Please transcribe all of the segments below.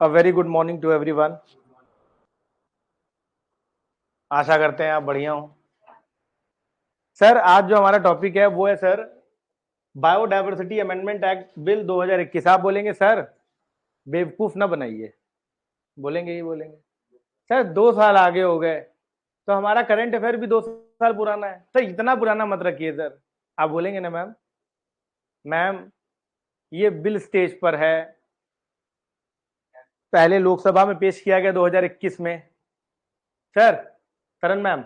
A very good morning to everyone. आशा करते हैं आप बढ़िया हो। सर आज जो हमारा टॉपिक है वो है sir biodiversity amendment act bill 2021। आप बोलेंगे सर बेवकूफ ना बनाइए, बोलेंगे ही बोलेंगे। सर 2 साल आगे हो गए तो हमारा करंट अफेयर भी 2 साल पुराना है। सर इतना पुराना मत रखिए सर। आप बोलेंगे ना मैम, मैम ये बिल स्टेज पर है, पहले लोकसभा में पेश किया गया 2021 में। सर करण मैम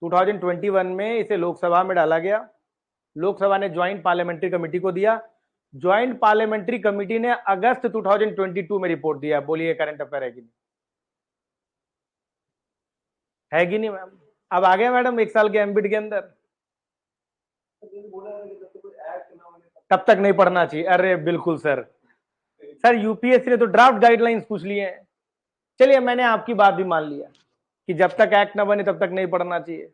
2021 में इसे लोकसभा में डाला गया, लोकसभा ने ज्वाइंट पार्लियामेंट्री कमेटी को दिया, ज्वाइंट पार्लियामेंट्री कमेटी ने अगस्त 2022 में रिपोर्ट दिया। बोलिए करंट अफेयर है कि नहीं? है कि नहीं मैम? अब आ गया मैडम 1 साल के एमबिट के अंदर। तब तक नहीं पढ़ना चाहिए। अरे बिल्कुल सर। सर यूपीएससी ने तो ड्राफ्ट गाइडलाइंस पूछ लिए हैं। चलिए मैंने आपकी बात भी मान लिया कि जब तक एक्ट ना बने तब तक नहीं पढ़ना चाहिए,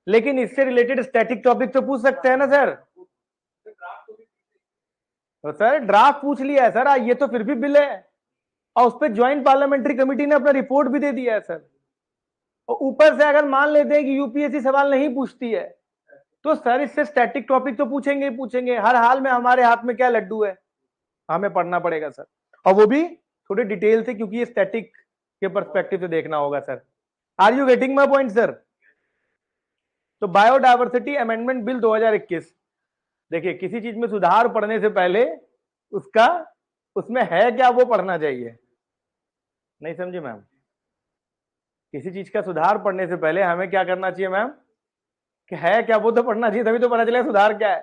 लेकिन इससे रिलेटेड स्टैटिक टॉपिक तो पूछ सकते हैं ना सर। तो सर ड्राफ्ट पूछ लिया है सर, ये तो फिर भी बिल है और उस पर ज्वाइंट पार्लियामेंट्री कमेटी ने अपना रिपोर्ट भी दे दिया है सर। और ऊपर से अगर मान लेते हैं कि यूपीएससी सवाल नहीं पूछती है तो सर इससे स्टैटिक टॉपिक तो पूछेंगे ही पूछेंगे। हर हाल में हमारे हाथ में क्या लड्डू है, हमें पढ़ना पड़ेगा सर, और वो भी थोड़े डिटेल से, क्योंकि ये स्टैटिक के पर्सपेक्टिव से देखना होगा sir. Are you getting my point sir? तो बायोडायवर्सिटी अमेंडमेंट बिल 2021, देखिए किसी चीज में सुधार पढ़ने से पहले उसका उसमें है क्या वो पढ़ना चाहिए। नहीं समझे मैम? किसी चीज का सुधार पढ़ने से पहले हमें क्या करना चाहिए मैम? कि है क्या वो तो पढ़ना चाहिए, तभी तो पता चलेगा सुधार क्या है।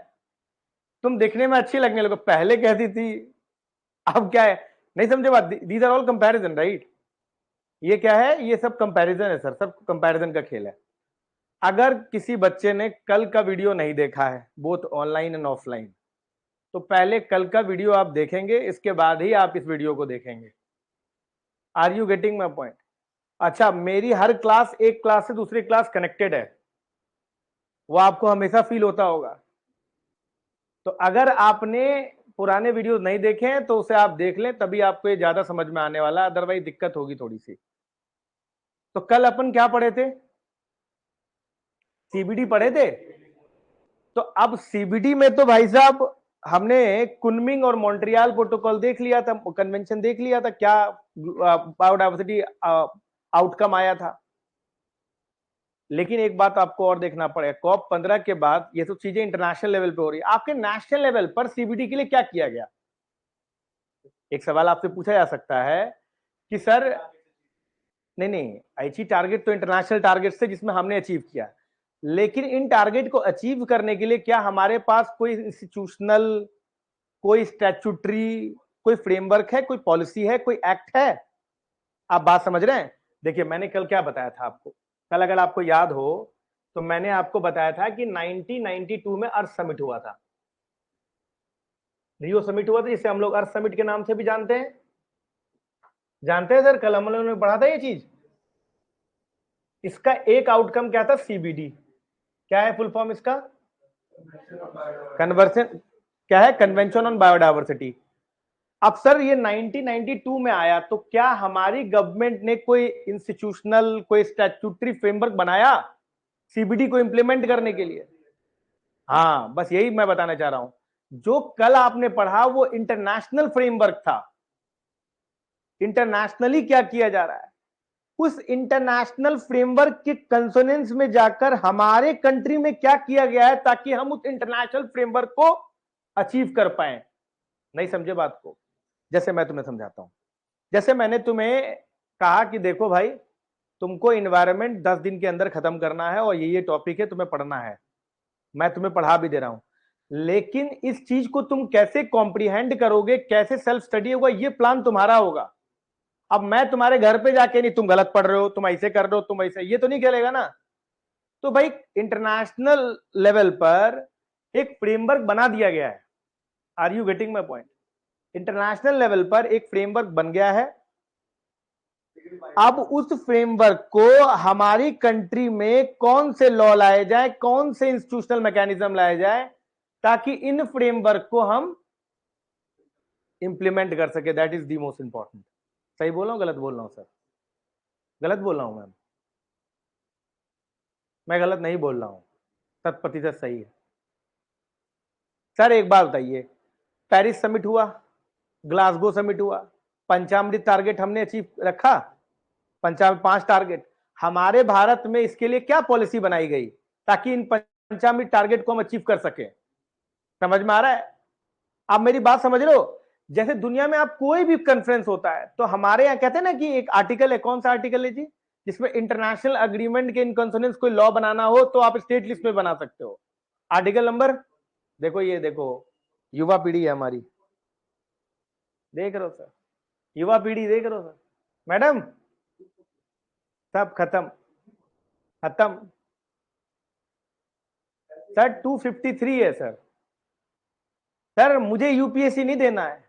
तुम देखने में अच्छी लगने लगो, पहले कहती थी अब क्या है। नहीं समझे बात? These are all comparison right. ये क्या है? ये सब कंपैरिजन है सर, सब कंपैरिजन का खेल है। अगर किसी बच्चे ने कल का वीडियो नहीं देखा है, बोथ ऑनलाइन एंड ऑफलाइन, तो पहले कल का वीडियो आप देखेंगे, इसके बाद ही आप इस वीडियो को देखेंगे। Are you getting my point? अच्छा, मेरी हर क्लास एक क्लास से दूसरी क्लास कनेक्टेड है, वो आपको हमेशा फील होता होगा। तो अगर आपने पुराने वीडियो नहीं देखे हैं तो उसे आप देख लें, तभी आपको ये ज्यादा समझ में आने वाला, अदरवाइज दिक्कत होगी थोड़ी सी। तो कल अपन क्या पढ़े थे? सीबीडी पढ़े थे। तो अब सीबीडी में तो भाई साहब हमने कुनमिंग और मॉन्ट्रियल प्रोटोकॉल देख लिया था, कन्वेंशन देख लिया था, क्या बायोडायवर्सिटी आउटकम आया था। लेकिन एक बात आपको और देखना पड़ेगा, कॉप 15 के बाद ये सब चीजें इंटरनेशनल लेवल पे हो रही है, आपके नेशनल लेवल पर सीबीडी के लिए क्या किया गया? एक सवाल आपसे पूछा जा सकता है कि सर नहीं नहीं, ऐसी टारगेट तो इंटरनेशनल टारगेट से जिसमें हमने अचीव किया, लेकिन इन टारगेट को अचीव करने के लिए क्या हमारे पास कोई इंस्टीट्यूशनल, कोई स्टैट्यूटरी, कोई फ्रेमवर्क है, कोई पॉलिसी है, कोई एक्ट है? आप बात समझ रहे हैं? देखिए मैंने कल क्या बताया था आपको, कल अगर आपको याद हो तो मैंने आपको बताया था कि 1992 में अर्थ समिट हुआ था, रियो समिट हुआ था, जिसे हम लोग अर्थ समिट के नाम से भी जानते हैं। जानते हैं सर, कल हम लोगों ने पढ़ा था ये चीज। इसका एक आउटकम क्या था? सीबीडी। क्या है फुल फॉर्म इसका? कन्वर्सन, क्या है? Convention on biodiversity. अब सर ये 1992 में आया, तो क्या हमारी गवर्नमेंट ने कोई इंस्टीट्यूशनल, कोई स्टैट्यूटरी फ्रेमवर्क बनाया सीबीडी को इंप्लीमेंट करने के लिए? हाँ, बस यही मैं बताना चाह रहा हूं। जो कल आपने पढ़ा वो इंटरनेशनल फ्रेमवर्क था। इंटरनेशनली क्या किया जा रहा है, उस इंटरनेशनल फ्रेमवर्क के कंसोनेंस में जाकर हमारे कंट्री में क्या किया गया है, ताकि हम उस इंटरनेशनल फ्रेमवर्क को अचीव कर पाए। नहीं समझे बात को? जैसे मैं तुम्हें समझाता हूं, जैसे मैंने तुम्हें कहा कि देखो भाई, तुमको इन्वायरमेंट 10 दिन के अंदर खत्म करना है और ये टॉपिक है, तुम्हें पढ़ना है, मैं तुम्हें पढ़ा भी दे रहा हूं, लेकिन इस चीज को तुम कैसे कॉम्प्रीहेंड करोगे, कैसे सेल्फ स्टडी होगा, ये प्लान तुम्हारा होगा। अब मैं तुम्हारे घर पे जाके नहीं तुम गलत पढ़ रहे हो, तुम ऐसे कर रहे हो, तुम ऐसे, ये तो नहीं चलेगा ना। तो भाई इंटरनेशनल लेवल पर एक फ्रेमवर्क बना दिया गया है। Are you getting my point? International level पर एक फ्रेमवर्क बन गया है। अब उस फ्रेमवर्क को हमारी कंट्री में कौन से लॉ लाए जाए, कौन से इंस्टीट्यूशनल मैकेनिज्म लाए जाए, ताकि इन फ्रेमवर्क को हम इंप्लीमेंट कर सके। That is the most important. सही बोल रहा हूँ गलत बोल रहा हूँ सर? गलत बोल रहा हूँ मैम? मैं गलत नहीं बोल रहा हूँ, 100% सही है। सर एक बात बताइए, पेरिस समिट हुआ, ग्लासगो समिट हुआ, पंचामृत टारगेट हमने अचीव रखा, 5 टारगेट। हमारे भारत में इसके लिए क्या पॉलिसी बनाई गई ताकि इन पंचामृत टारगेट को हम अचीव कर सके? समझ में आ रहा है? आप मेरी बात समझ रहे हो? जैसे दुनिया में आप कोई भी कॉन्फ्रेंस होता है तो हमारे यहाँ कहते हैं ना कि एक आर्टिकल है, कौन सा आर्टिकल है जी, जिसमें इंटरनेशनल अग्रीमेंट के इन कंसोनेंस कोई लॉ बनाना हो तो आप स्टेट लिस्ट में बना सकते हो। आर्टिकल नंबर देखो, ये देखो, युवा पीढ़ी है हमारी, देख रहे हो सर? युवा पीढ़ी देख रहे हो सर? मैडम सब खत्म, खत्म सर। 253 है सर। सर मुझे यूपीएससी नहीं देना है।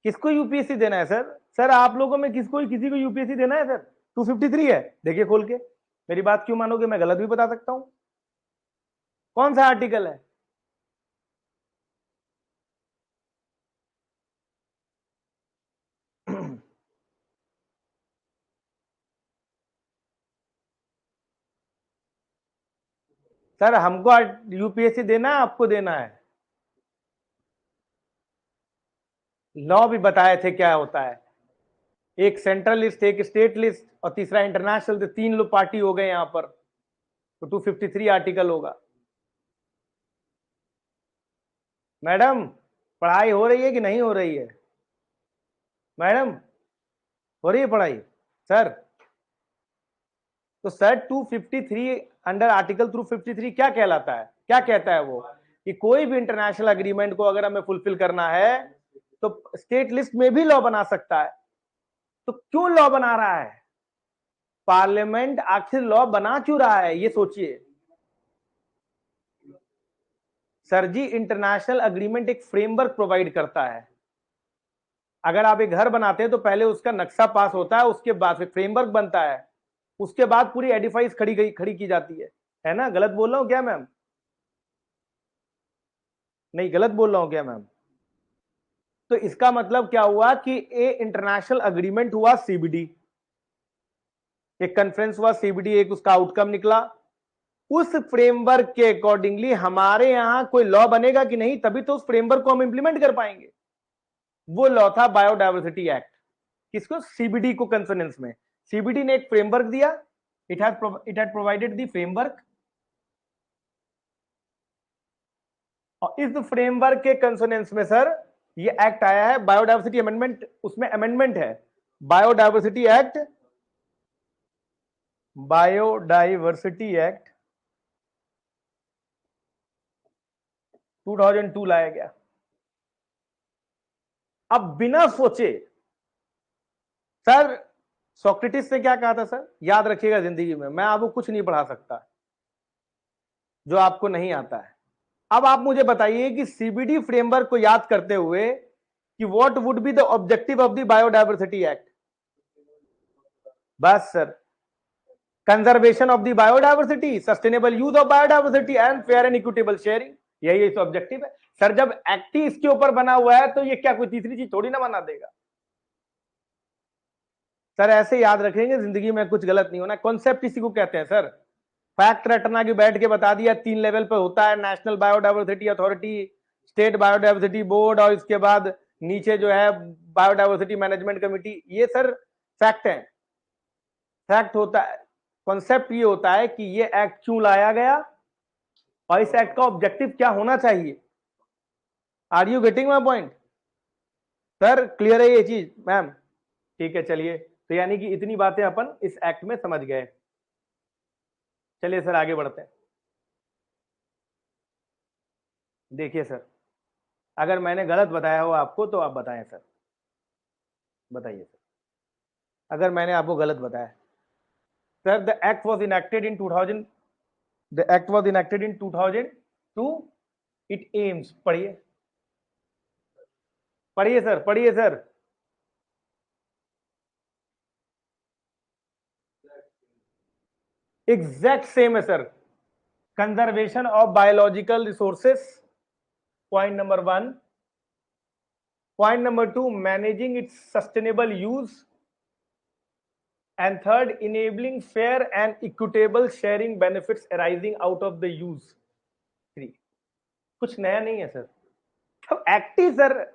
किसको यूपीएससी देना है सर? सर आप लोगों में किसी को यूपीएससी देना है सर? 253 है, देखिए खोल के। मेरी बात क्यों मानोगे? मैं गलत भी बता सकता हूं। कौन सा आर्टिकल है? सर हमको यूपीएससी देना है, आपको देना है? लॉ भी बताए थे क्या होता है, एक सेंट्रल लिस्ट, एक स्टेट लिस्ट और तीसरा इंटरनेशनल, तो 3 लोग पार्टी हो गए यहां पर, तो 253 आर्टिकल होगा। मैडम पढ़ाई हो रही है कि नहीं हो रही है? मैडम हो रही है पढ़ाई सर? तो सर 253 अंडर आर्टिकल 253 क्या कहलाता है, क्या कहता है वो, कि कोई भी इंटरनेशनल अग्रीमेंट को अगर हमें फुलफिल करना है तो स्टेट लिस्ट में भी लॉ बना सकता है। तो क्यों लॉ बना रहा है पार्लियामेंट? आखिर लॉ बना क्यों रहा है ये सोचिए। सर जी इंटरनेशनल अग्रीमेंट एक फ्रेमवर्क प्रोवाइड करता है। अगर आप एक घर बनाते हैं तो पहले उसका नक्शा पास होता है, उसके बाद फिर फ्रेमवर्क बनता है, उसके बाद पूरी एडिफाइस खड़ी की जाती है ना? गलत बोल रहा हूं क्या मैम? नहीं गलत बोल रहा हूं क्या मैम? तो इसका मतलब क्या हुआ कि ए इंटरनेशनल अग्रीमेंट हुआ सीबीडी, एक कॉन्फ्रेंस हुआ सीबीडी, एक उसका आउटकम निकला। उस फ्रेमवर्क के अकॉर्डिंगली हमारे यहां कोई लॉ बनेगा कि नहीं, तभी तो उस फ्रेमवर्क को हम इंप्लीमेंट कर पाएंगे। वो लॉ था बायोडायवर्सिटी एक्ट। किसको? सीबीडी को कंसोनेंस में। सीबीडी ने एक फ्रेमवर्क दिया, it had provided the framework, और इस फ्रेमवर्क के कंसोनेंस में सर ये एक्ट आया है, बायोडायवर्सिटी अमेंडमेंट, उसमें अमेंडमेंट है, बायोडायवर्सिटी एक्ट, बायोडाइवर्सिटी एक्ट 2002 लाया गया। अब बिना सोचे सर, सोक्रेटिस ने क्या कहा था सर, याद रखिएगा जिंदगी में, मैं आपको कुछ नहीं पढ़ा सकता जो आपको नहीं आता है। अब आप मुझे बताइए कि सीबीडी फ्रेमवर्क को याद करते हुए कि what would be the objective of the biodiversity act? बस sir, conservation of the biodiversity, sustainable use of biodiversity and fair and equitable sharing, यही इस ऑब्जेक्टिव है सर। जब एक्ट ही इसके ऊपर बना हुआ है तो ये क्या कोई तीसरी चीज थोड़ी ना बना देगा सर? ऐसे याद रखेंगे, जिंदगी में कुछ गलत नहीं होना। कॉन्सेप्ट इसी को कहते हैं सर। फैक्ट रटना की बैठ के बता दिया, 3 लेवल पे होता है, national biodiversity authority, state biodiversity board, और इसके बाद नीचे जो है बायोडायवर्सिटी मैनेजमेंट कमेटी। ये सर फैक्ट है, फैक्ट होता है। कॉन्सेप्ट ये होता है कि ये एक्ट क्यों लाया गया और इस एक्ट का ऑब्जेक्टिव क्या होना चाहिए। Are you getting my point sir? Clear है ये चीज मैम? ठीक है चलिए, तो यानी कि इतनी बातें अपन इस एक्ट में समझ गए। चलिए सर आगे बढ़ते हैं। देखिए सर, अगर मैंने गलत बताया हो आपको तो आप बताएं सर, बताइए सर अगर मैंने आपको गलत बताया। Sir the act was enacted in 2000, the act was enacted in 2002। It aims, पढ़िए पढ़िए सर, पढ़िए सर। एग्जैक्ट सेम है sir. Conservation of biological resources, point number 1। Point number 2, managing it's sustainable use, and third, enabling fair and equitable sharing benefits arising out of the use. 3, कुछ नया नहीं है sir. अब active sir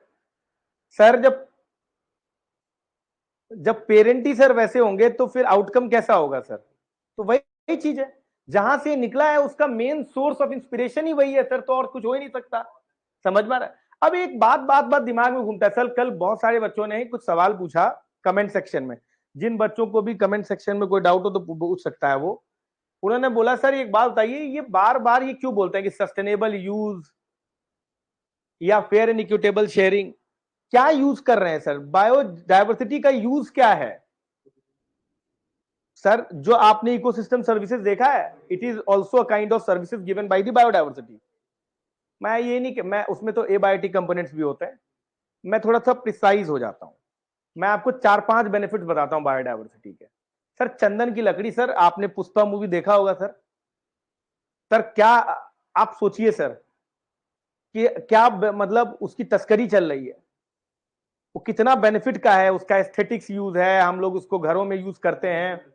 जब parent ही sir वैसे होंगे तो फिर आउटकम कैसा होगा सर? तो वही चीज है, जहां से निकला है उसका मेन सोर्स ऑफ इंस्पिरेशन ही वही है सर, तो और कुछ हो ही नहीं सकता। समझ में आ रहा है? अब एक बात दिमाग में घूमता है सर, कल बहुत सारे बच्चों ने कुछ सवाल पूछा कमेंट सेक्शन में। जिन बच्चों को भी कमेंट सेक्शन में कोई डाउट हो तो पूछ सकता है वो। उन्होंने बोला सर एक बात बताइए, ये बार बार ये क्यों बोलते हैं कि सस्टेनेबल यूज या फेयर एंड इक्विटेबल शेयरिंग? क्या यूज कर रहे हैं सर? बायोडायवर्सिटी का यूज क्या है सर? जो आपने इकोसिस्टम सर्विसेज देखा है, it is also a kind of services given by the biodiversity. मैं ये नहीं कि मैं उसमें तो एबायोटिक कंपोनेंट्स भी होते हैं, मैं थोड़ा सा प्रिसाइज हो जाता हूं। मैं आपको 4-5 बेनिफिट्स बताता हूं बायोडायवर्सिटी के। सर चंदन की लकड़ी, सर आपने पुष्पा मूवी देखा होगा सर। सर क्या आप सोचिए सर कि क्या मतलब उसकी तस्करी चल रही है, वो कितना बेनिफिट का है, उसका एस्थेटिक्स यूज है, हम लोग उसको घरों में यूज करते हैं,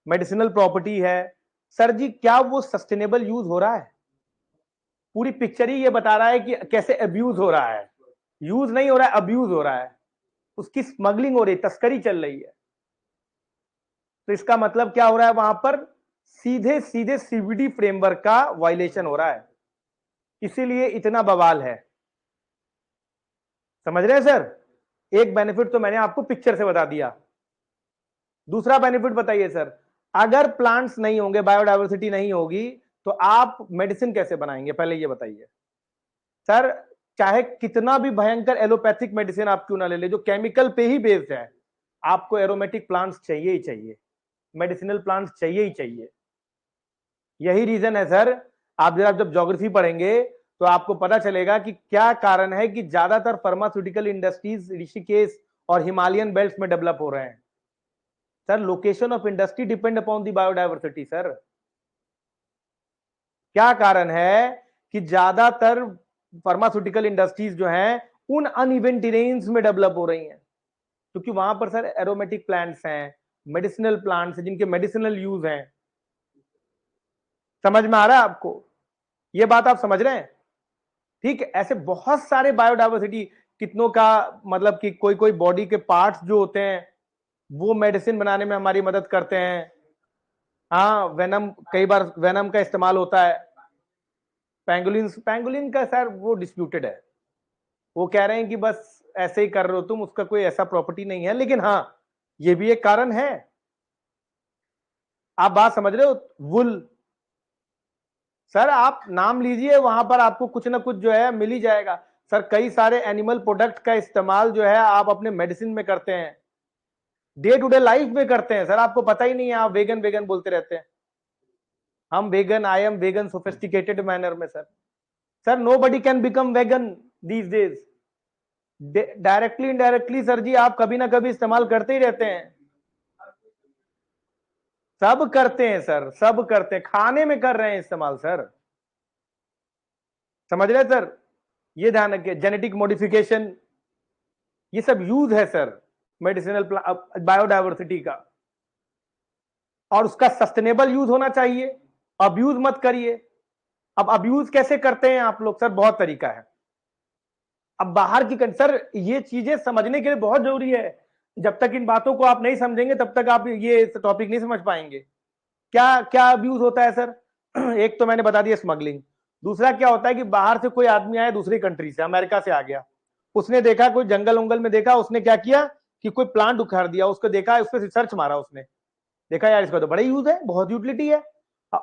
मेडिसिनल प्रॉपर्टी है। सर जी क्या वो सस्टेनेबल यूज हो रहा है? पूरी पिक्चर ही ये बता रहा है कि कैसे अब्यूज हो रहा है। यूज नहीं हो रहा है, अब्यूज हो रहा है, उसकी स्मगलिंग हो रही है, तस्करी चल रही है। तो इसका मतलब क्या हो रहा है? वहां पर सीधे सीधे सीबीडी फ्रेमवर्क का वायलेशन हो रहा है, इसीलिए इतना बवाल है। समझ रहे हैं सर? एक बेनिफिट तो मैंने आपको पिक्चर से बता दिया। दूसरा बेनिफिट बताइए सर, अगर प्लांट्स नहीं होंगे, बायोडायवर्सिटी नहीं होगी, तो आप मेडिसिन कैसे बनाएंगे? पहले ये बताइए सर। चाहे कितना भी भयंकर एलोपैथिक मेडिसिन आप क्यों ना ले ले, जो केमिकल पे ही बेस्ड है, आपको एरोमेटिक प्लांट्स चाहिए ही चाहिए, मेडिसिनल प्लांट्स चाहिए ही चाहिए। यही रीजन है सर, आप जब ज्योग्राफी पढ़ेंगे तो आपको पता चलेगा कि क्या कारण है कि ज्यादातर फार्मास्यूटिकल इंडस्ट्रीज ऋषिकेश और हिमालयन बेल्ट में डेवलप हो रहे हैं। Sir location of industry depend upon the biodiversity sir. क्या कारण है कि ज्यादातर फार्मास्यूटिकल इंडस्ट्रीज जो हैं उन अनइवन टेरेन्स में डेवलप हो रही हैं, क्योंकि वहां पर सर एरोमेटिक प्लांट्स हैं, मेडिसिनल प्लांट्स हैं, जिनके मेडिसिनल यूज हैं। समझ में आ रहा है आपको? ये बात आप समझ रहे हैं? ठीक है, ऐसे बहुत सारे बायोडायवर्सिटी, कितनों का मतलब कि कोई कोई बॉडी के पार्ट्स जो होते हैं वो मेडिसिन बनाने में हमारी मदद करते हैं। हाँ वेनम, कई बार वेनम का इस्तेमाल होता है। पैंगोलिन का सर वो डिस्प्यूटेड है, वो कह रहे हैं कि बस ऐसे ही कर रहे हो तुम, उसका कोई ऐसा प्रॉपर्टी नहीं है, लेकिन हाँ ये भी एक कारण है। आप बात समझ रहे हो? वुल, सर आप नाम लीजिए, वहां पर आपको कुछ ना कुछ जो है मिल ही जाएगा। सर कई सारे एनिमल प्रोडक्ट का इस्तेमाल जो है आप अपने मेडिसिन में करते हैं, डे टू डे लाइफ में करते हैं सर, आपको पता ही नहीं है, आप वेगन वेगन बोलते रहते हैं। हम vegan, I am vegan sophisticated manner में sir. Sir nobody can become vegan these days. Directly indirectly sir जी आप कभी ना कभी इस्तेमाल करते ही रहते हैं। सब करते हैं सर, सब करते हैं, खाने में कर रहे हैं इस्तेमाल सर। समझ रहे सर? ये ध्यान रखिए, जेनेटिक मॉडिफिकेशन, ये सब यूज है सर मेडिसिनल बायोडायवर्सिटी का, और उसका सस्टेनेबल यूज होना चाहिए, अब्यूज मत करिए। अब अब्यूज कैसे करते हैं आप लोग? सर बहुत तरीका है। अब बाहर की सर ये चीजें समझने के लिए बहुत जरूरी है, जब तक इन बातों को आप नहीं समझेंगे तब तक आप ये टॉपिक नहीं समझ पाएंगे। क्या क्या अब्यूज होता है सर? एक तो मैंने बता दिया स्मगलिंग। दूसरा क्या होता है कि बाहर से कोई आदमी आया, दूसरी कंट्री से, अमेरिका से आ गया, उसने देखा कोई जंगल उंगल में देखा, उसने क्या किया कि कोई प्लांट उखाड़ दिया, उसको देखा, उस पर रिसर्च मारा, उसने देखा यार इसका तो बड़ा यूज है, बहुत यूटिलिटी है,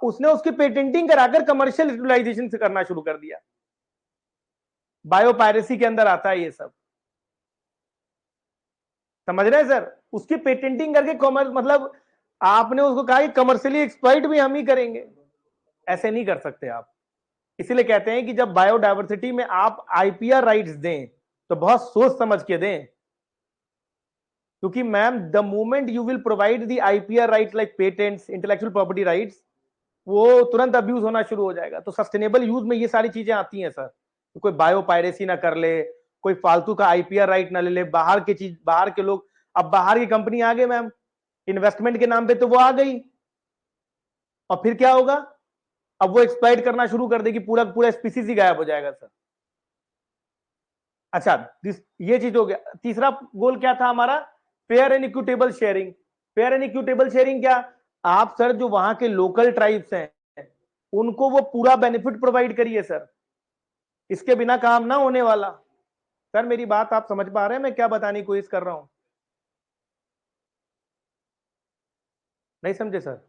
उसने उसकी पेटेंटिंग कराकर कमर्शियल यूटिलाइजेशन से करना शुरू कर दिया। बायोपायरेसी के अंदर आता है ये सब। समझ रहे हैं सर? उसकी पेटेंटिंग करके कॉमर्स, मतलब आपने उसको कहा कि कमर्शियली एक्सप्लॉइट भी हम ही करेंगे, ऐसे नहीं कर सकते आप। इसीलिए कहते हैं कि जब बायोडायवर्सिटी में आप आईपीआर राइट्स दें तो बहुत सोच समझ के दें, क्योंकि ma'am the moment you will provide the IPR right like patents, intellectual property rights, वो तुरंत अब्यूज होना शुरू हो जाएगा। तो सस्टेनेबल यूज में ये सारी चीजें आती हैं सर, तो कोई बायोपायरेसी ना कर ले, कोई फालतू का आईपीआर राइट ना ले ले, बाहर की चीज, बाहर के लोग, अब बाहर की कंपनी आ गई मैम इन्वेस्टमेंट के नाम पे, तो वो आ गई और फिर क्या होगा, अब वो एक्सप्लॉइट करना शुरू कर देगी, पूरा पूरा स्पीसीज ही गायब हो जाएगा सर। अच्छा, ये चीज हो गया। तीसरा गोल क्या था हमारा, fair and equitable sharing. Fair and equitable sharing क्या, आप सर जो वहां के लोकल ट्राइब्स हैं उनको वो पूरा बेनिफिट प्रोवाइड करिए सर, इसके बिना काम ना होने वाला। सर मेरी बात आप समझ पा रहे हैं मैं क्या बताने की कोशिश कर रहा हूं, नहीं समझे सर?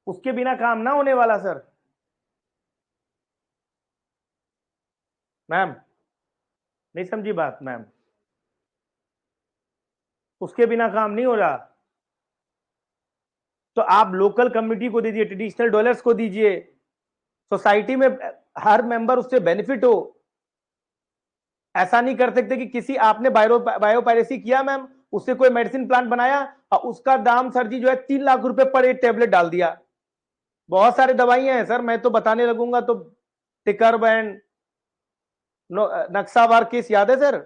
उसके बिना काम ना होने वाला सर। मैम नहीं समझी बात मैम, उसके बिना काम नहीं हो रहा। तो आप लोकल कम्युनिटी को दीजिए, ट्रेडिशनल डॉलर्स को दीजिए, सोसाइटी में हर मेंबर उससे बेनिफिट हो। ऐसा नहीं कर सकते कि किसी आपने बायोपायरेसी किया मैम, उससे कोई मेडिसिन प्लांट बनाया और उसका दाम सर जी जो है 3 लाख रुपए पर एक टेबलेट डाल दिया। बहुत सारी दवाइयां हैं सर, मैं तो बताने लगूंगा तो टिकर बैंड, नक्सावार केस याद है सर,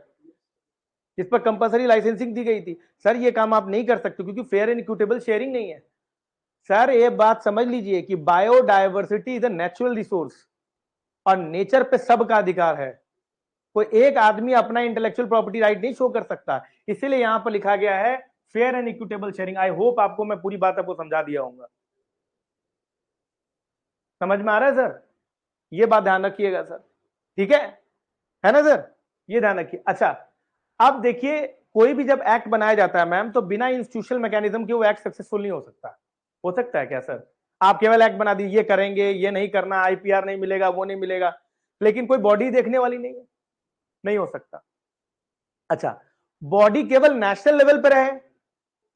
जिस पर कंपलसरी लाइसेंसिंग दी गई थी। सर ये काम आप नहीं कर सकते क्योंकि फेयर एंड इक्विटेबल शेयरिंग नहीं है। सर ये बात समझ लीजिए कि biodiversity is a natural resource और नेचर पे सबका अधिकार है, कोई एक आदमी अपना इंटेलेक्चुअल प्रॉपर्टी राइट नहीं शो कर सकता, इसीलिए यहां पर लिखा गया है fair and equitable sharing. I hope आपको मैं पूरी बात आपको समझा दिया हूँ, समझ में आ रहा है सर? ये बात ध्यान रखिएगा सर, ठीक है ना सर? ये ध्यान रखिए। अच्छा, अब देखिए कोई भी जब एक्ट बनाया जाता है मैम, तो बिना इंस्टीट्यूशनल मैकेनिज्म के वो एक्ट सक्सेसफुल नहीं हो सकता। हो सकता है क्या सर? आप केवल एक्ट बना दीजिए, ये करेंगे, ये नहीं करना, आईपीआर नहीं मिलेगा, वो नहीं मिलेगा, लेकिन कोई बॉडी देखने वाली नहीं है, नहीं हो सकता। अच्छा, बॉडी केवल नेशनल लेवल पे रहे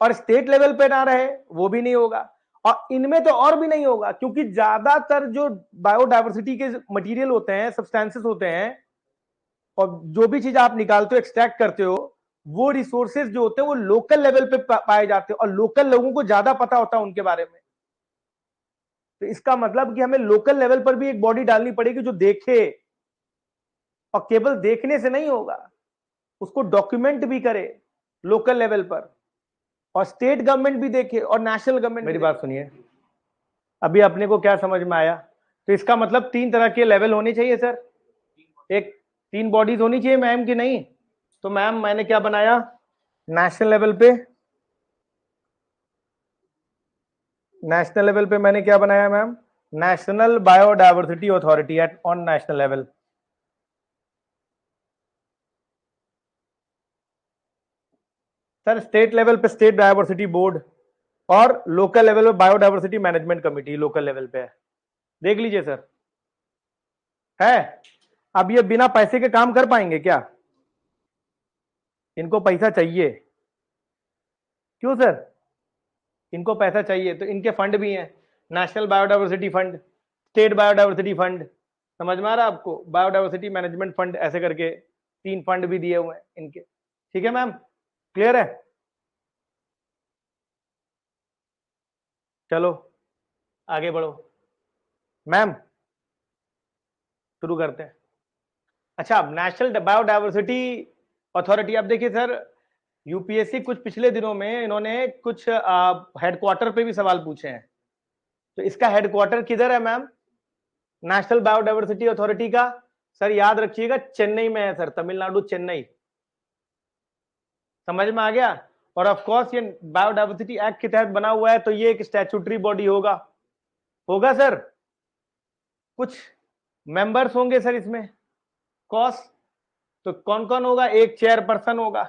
और स्टेट लेवल पे ना रहे, वो भी नहीं होगा, और इनमें तो और भी नहीं होगा, क्योंकि ज्यादातर जो बायोडायवर्सिटी के मटेरियल होते हैं, सब्सटेंसेस होते हैं, और जो भी चीज आप निकालते हो, एक्सट्रैक्ट करते हो, वो रिसोर्सेज जो होते हैं वो लोकल लेवल पे पाए जाते हैं और लोकल लोगों को ज्यादा पता होता है उनके बारे में। तो इसका मतलब कि हमें लोकल लेवल पर भी एक बॉडी डालनी पड़ेगी जो देखे, और केवल देखने से नहीं होगा, उसको डॉक्यूमेंट भी करे लोकल लेवल पर, और स्टेट गवर्नमेंट भी देखे और नेशनल गवर्नमेंट। मेरी बात सुनिए, अभी अपने को क्या समझ में आया? तो इसका मतलब 3 तरह के लेवल होने चाहिए सर, एक 3 बॉडीज होनी चाहिए मैम की नहीं? तो मैम मैंने क्या बनाया, नेशनल लेवल पे, नेशनल लेवल पे मैंने क्या बनाया ma'am, national biodiversity authority at on national level. Sir state level पे स्टेट बायोडायवर्सिटी बोर्ड, और लोकल लेवल पे biodiversity management committee local level पे है, देख लीजिए सर। है, अब ये बिना पैसे के काम कर पाएंगे क्या? इनको पैसा चाहिए, क्यों सर? इनको पैसा चाहिए, तो इनके फंड भी हैं, national biodiversity fund, state biodiversity fund, समझ में आ रहा है आपको? बायोडायवर्सिटी मैनेजमेंट फंड, ऐसे करके 3 फंड भी दिए हुए हैं इनके, ठीक है मैम? क्लियर है? चलो आगे बढ़ो मैम, शुरू करते हैं। अच्छा, अब नेशनल बायोडायवर्सिटी अथॉरिटी, अब देखिए सर, यूपीएससी कुछ पिछले दिनों में इन्होंने कुछ हेडक्वार्टर पे भी सवाल पूछे हैं, तो इसका हेडक्वार्टर किधर है मैम, नेशनल बायोडायवर्सिटी अथॉरिटी का? सर याद रखिएगा चेन्नई में है सर, तमिलनाडु, चेन्नई। समझ में आ गया? और ऑफ कोर्स ये बायोडायवर्सिटी एक्ट के तहत बना हुआ है, तो ये एक स्टैट्यूटरी बॉडी होगा, होगा सर? कुछ मेंबर्स होंगे सर इसमें, कॉस, तो कौन कौन होगा? एक चेयरपर्सन होगा,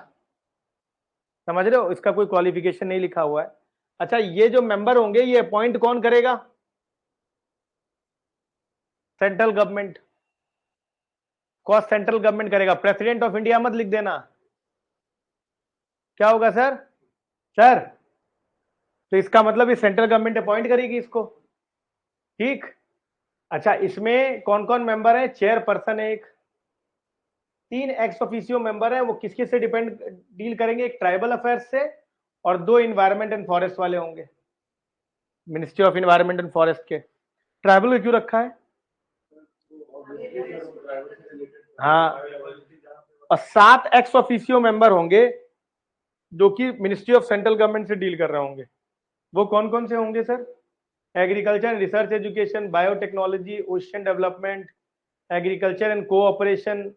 समझ रहे हो? इसका कोई क्वालिफिकेशन नहीं लिखा हुआ है। अच्छा, ये जो मेंबर होंगे ये अपॉइंट कौन करेगा? Central government, cos central government करेगा, प्रेसिडेंट ऑफ इंडिया मत लिख देना। क्या होगा सर? सर तो इसका मतलब ये सेंट्रल गवर्नमेंट अपॉइंट करेगी इसको, ठीक? अच्छा, इसमें कौन कौन मेंबर है? चेयरपर्सन एक, 3 एक्स ऑफिशियो मेंबर है, वो किसके से डिपेंड डील करेंगे? एक ट्राइबल अफेयर्स से, और 2 इन्वायरमेंट एंड फॉरेस्ट वाले होंगे, ministry of environment and forest के। ट्राइबल क्यों रखा है? हाँ, और 7 एक्स ऑफिशियो मेंबर होंगे जो कि मिनिस्ट्री ऑफ सेंट्रल गवर्नमेंट से डील कर रहे होंगे। वो कौन कौन से होंगे sir? Agriculture, research education, biotechnology, ocean development, agriculture and cooperation,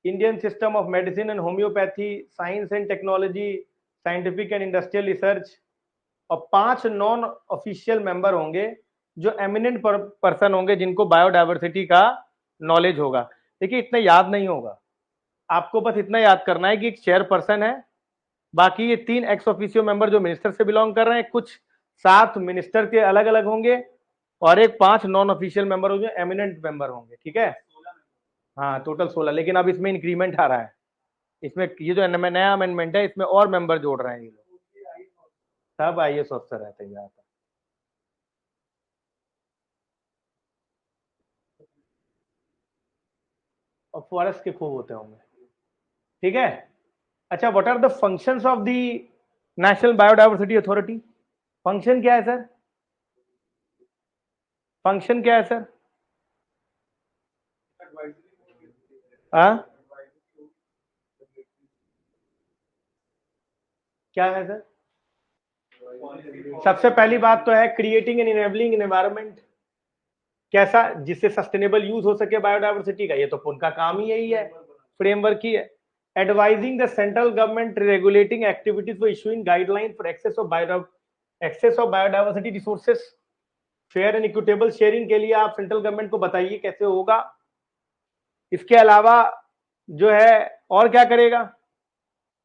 Indian system of medicine and homeopathy, science and technology, scientific and industrial research, और 5 नॉन ऑफिशियल मेंबर होंगे जो एमिनेंट पर्सन होंगे जिनको बायोडायवर्सिटी का नॉलेज होगा। देखिए इतना याद नहीं होगा, आपको बस इतना याद करना है कि एक चेयरपर्सन है, बाकी ये 3 एक्स ऑफिशियो मेंबर जो मिनिस्टर से बिलोंग कर रहे हैं, कुछ 7 मिनिस्टर के अलग अलग होंगे, और एक 5 नॉन ऑफिशियल मेंबर होंगे, एमिनेंट मेंबर होंगे। ठीक है, हाँ टोटल 16, लेकिन अब इसमें इंक्रीमेंट आ रहा है, इसमें ये जो नया अमेंडमेंट है इसमें और मेंबर जोड़ रहे हैं ये लोग, सब IAS अफसर रहते हैं यहाँ पर। और फॉरेस्ट के खूब होते होंगे। ठीक है, अच्छा, what are the functions of the national biodiversity authority? Function क्या है सर? फंक्शन क्या है सर? हाँ, क्या है सर? सबसे पहली बात तो है क्रिएटिंग एंड इनेबलिंग एनवायरनमेंट, कैसा जिससे सस्टेनेबल यूज हो सके बायोडायवर्सिटी का, ये तो उनका काम ही यही है, फ्रेमवर्क ही है। Advising the central government regulating activities for issuing guideline for access of biodiversity resources, fair and equitable sharing के लिए आप सेंट्रल गवर्नमेंट को बताइए कैसे होगा। इसके अलावा जो है और क्या करेगा,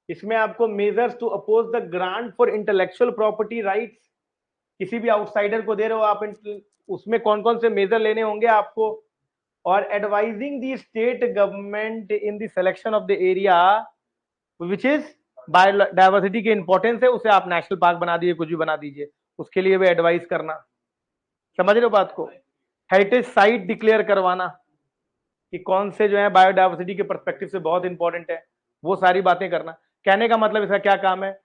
इसमें आपको measures to oppose the grant for intellectual property rights, किसी भी आउटसाइडर को दे रहे हो आप, उसमें कौन कौन से मेजर लेने होंगे आपको, और advising the state government in the selection of the area which is biodiversity की इंपॉर्टेंस है, उसे आप नेशनल पार्क बना दीजिए, कुछ भी बना दीजिए, उसके लिए भी एडवाइस करना। समझ रहे हो बात को? हेरिटेज साइट डिक्लेयर करवाना कि कौन से जो है बायोडायवर्सिटी के पर्सपेक्टिव से बहुत इंपॉर्टेंट है, वो सारी बातें करना। कहने का मतलब इसका क्या काम है?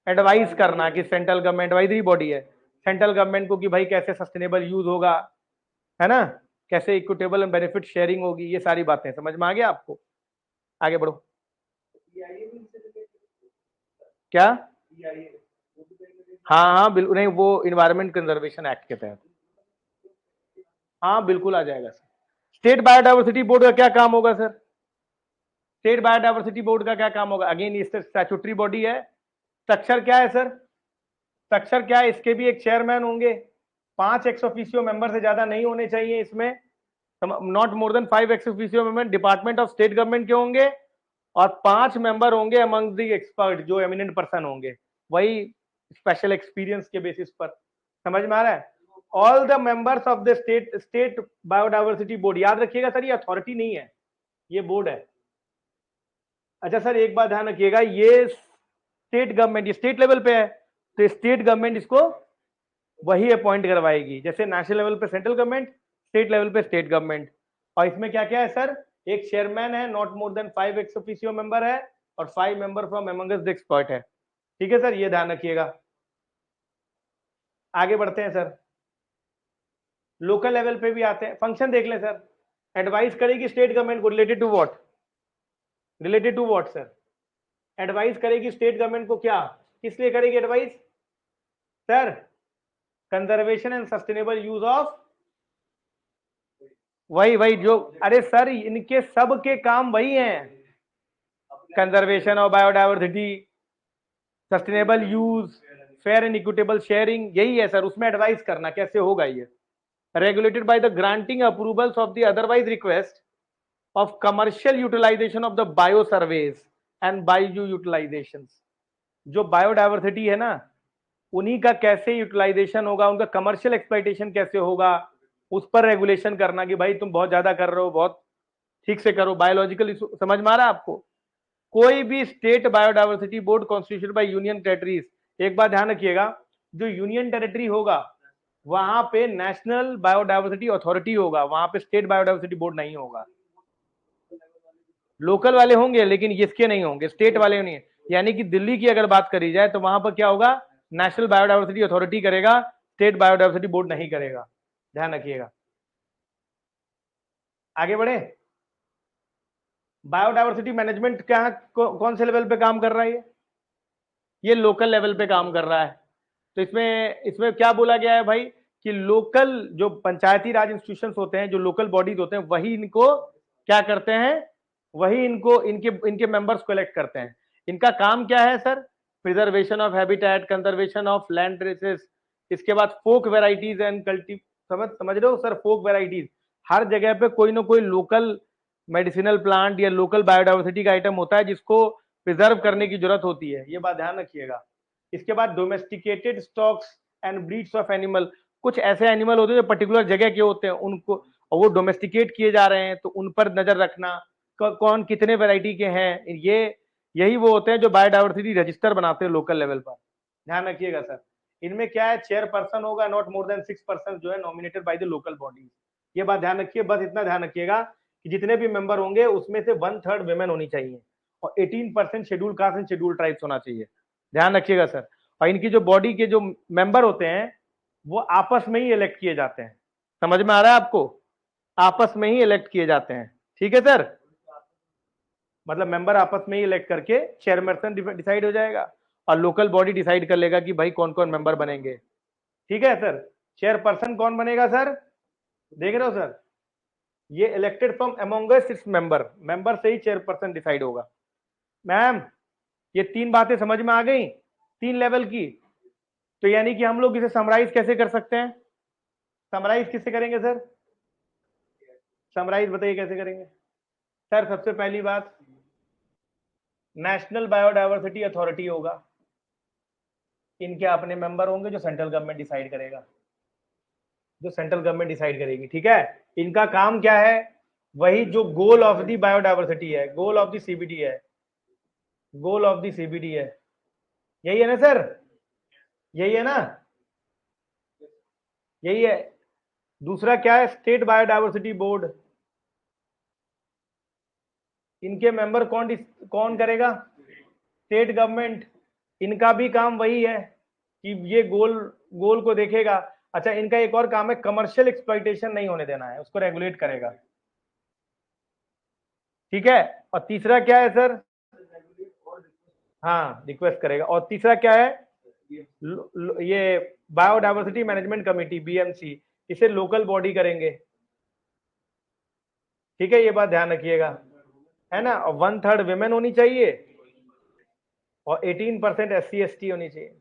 एडवाइस करना कि सेंट्रल गवर्नमेंट एडवाइजरी बॉडी है सेंट्रल गवर्नमेंट को कि भाई कैसे सस्टेनेबल यूज होगा, है ना, कैसे इक्विटेबल एंड बेनिफिट शेयरिंग होगी, ये सारी बातें समझ में आ गया आपको? आगे बढ़ो। क्या? हाँ हाँ बिल्कुल, नहीं वो इन्वायरमेंट कंजर्वेशन एक्ट के तहत, हाँ बिल्कुल आ जाएगा सर। स्टेट बायोडायवर्सिटी बोर्ड का क्या काम होगा सर? स्टेट बायोडायवर्सिटी बोर्ड का क्या काम होगा? अगेन ये स्टैट्यूटरी बॉडी है। स्ट्रक्चर क्या है सर? स्ट्रक्चर क्या है? इसके भी एक चेयरमैन होंगे, 5 एक्स ऑफिशियो मेंबर से ज्यादा नहीं होने चाहिए इसमें, not more than 5 x officio member department of state government के होंगे, और 5 मेंबर होंगे अमंग द एक्सपर्ट जो एमिनेंट पर्सन होंगे, वही स्पेशल एक्सपीरियंस के बेसिस पर। समझ में आ रहा है? All the members of the state biodiversity board, याद रखिएगा सर ये अथॉरिटी नहीं है, ये बोर्ड है। अच्छा सर एक बात ध्यान रखिएगा, ये स्टेट गवर्नमेंट, ये स्टेट लेवल पे है, तो स्टेट गवर्नमेंट इसको वही अपॉइंट करवाएगी, जैसे नेशनल लेवल पे सेंट्रल गवर्नमेंट, स्टेट लेवल पे स्टेट गवर्नमेंट। और इसमें क्या क्या है सर? एक चेयरमैन है, not more than 5 x officio member है, और 5 member from Among Us the expert है। ठीक है सर, ये ध्यान रखिएगा। आगे बढ़ते हैं सर, लोकल लेवल पे भी आते हैं। फंक्शन देख लें सर, एडवाइस करेगी स्टेट गवर्नमेंट को related to what? Related to what sir? Advice करेगी स्टेट गवर्नमेंट को, क्या किस लिए करेगी advice sir? Conservation and sustainable use of, वही वही जो, अरे सर इनके सब के काम वही हैं, conservation of biodiversity, sustainable use, fair and equitable sharing, यही है सर। उसमें एडवाइस करना कैसे होगा ये, regulated by the granting approvals of the otherwise request of commercial utilization of the bio surveys and bio utilizations। जो बायोडायवर्सिटी है ना, उन्हीं का कैसे यूटिलाइजेशन होगा, उनका कमर्शियल एक्सप्लॉइटेशन कैसे होगा, उस पर रेगुलेशन करना कि भाई तुम बहुत ज्यादा कर रहे हो, बहुत ठीक से करो। बायोलॉजिकल समझ में आ रहा है आपको? कोई भी state biodiversity board constituted by union territories, एक बात ध्यान रखिएगा, जो यूनियन टेरिटरी होगा वहां पे नेशनल बायोडायवर्सिटी अथॉरिटी होगा, वहां पे स्टेट बायोडायवर्सिटी बोर्ड नहीं होगा। लोकल वाले होंगे लेकिन इसके नहीं होंगे, स्टेट वाले नहीं है। यानी कि दिल्ली की अगर बात करी जाए तो वहां पर क्या होगा, नेशनल बायोडायवर्सिटी अथॉरिटी करेगा, स्टेट बायोडायवर्सिटी बोर्ड नहीं करेगा, ध्यान रखिएगा। आगे बढ़े, बायोडायवर्सिटी मैनेजमेंट क्या कौन से लेवल पे काम कर रहा है? ये लोकल लेवल पे काम कर रहा है। तो इसमें इसमें क्या बोला गया है भाई कि लोकल जो पंचायती राज इंस्टीट्यूशंस होते हैं, जो लोकल बॉडीज होते हैं, वही इनको क्या करते हैं, वही इनको इनके इनके मेंबर्स को इलेक्ट करते हैं। इनका काम क्या है sir? Preservation of habitat, conservation of land races, इसके बाद फोक वेराइटीज एंड कल्टी, समझ रहे हो सर? फोक वेराइटीज, हर जगह पे कोई ना कोई लोकल मेडिसिनल प्लांट या लोकल बायोडाइवर्सिटी का आइटम होता है जिसको प्रिजर्व करने की जरूरत होती है, ये बात ध्यान रखिएगा। इसके बाद domesticated stocks and breeds of animal, कुछ ऐसे एनिमल होते हैं जो पर्टिकुलर जगह के होते हैं, उनको और वो डोमेस्टिकेट किए जा रहे हैं, तो उन पर नजर रखना, कौन कितने वैरायटी के हैं, ये यही वो होते हैं जो बायोडाइवर्सिटी रजिस्टर बनाते हैं लोकल लेवल पर। ध्यान रखिएगा सर। इनमें क्या है, चेयरपर्सन होगा, नॉट मोर देन 6% जो है nominated by the local body. ये बात ध्यान रखिए, बस इतना ध्यान रखिएगा कि जितने भी मेंबर होंगे उसमें से 1/3 वुमेन होनी चाहिए और 18% schedule caste and schedule tribes होना चाहिए। ध्यान रखिएगा सर। और इनकी जो बॉडी के जो मेंबर होते हैं वो आपस में ही इलेक्ट किए जाते हैं। समझ में आ रहा है आपको? आपस में ही इलेक्ट किए जाते हैं, ठीक है सर? मतलब मेंबर आपस में ही इलेक्ट करके चेयरपर्सन डिसाइड हो जाएगा और लोकल बॉडी डिसाइड कर लेगा कि भाई कौन कौन मेंबर बनेंगे। ठीक है सर? चेयरपर्सन कौन बनेगा सर? देख रहे हो सर? ये elected from among six member से ही चेयरपर्सन डिसाइड होगा। मैम ये 3 बातें समझ में आ गई, 3 लेवल की। तो यानी कि हम लोग इसे समराइज कैसे कर सकते हैं? समराइज किससे करेंगे सर? समराइज बताइए कैसे करेंगे सर? सबसे पहली बात, नेशनल बायोडायवर्सिटी अथॉरिटी होगा, इनके अपने मेंबर होंगे जो सेंट्रल गवर्नमेंट डिसाइड करेगा, जो सेंट्रल गवर्नमेंट डिसाइड करेगी। ठीक है? इनका काम क्या है? वही जो गोल ऑफ दी बायोडायवर्सिटी है, गोल ऑफ दी सीबीडी है, गोल ऑफ दी सीबीडी है, यही है ना सर? यही है ना? यही है। दूसरा क्या है? स्टेट बायोडायवर्सिटी बोर्ड, इनके मेंबर कौन कौन करेगा? State government. इनका भी काम वही है कि ये गोल गोल को देखेगा। अच्छा, इनका एक और काम है, कमर्शियल एक्सप्लॉइटेशन नहीं होने देना है, उसको रेगुलेट करेगा। ठीक है? और तीसरा क्या है सर? हाँ, रिक्वेस्ट करेगा। और तीसरा क्या है? ये बायोडायवर्सिटी मैनेजमेंट कमेटी बीएमसी, इसे लोकल बॉडी करेंगे। ठीक है? ये बात ध्यान रखिएगा, है ना? और 1/3 विमेन होनी चाहिए और 18% SC ST होनी चाहिए।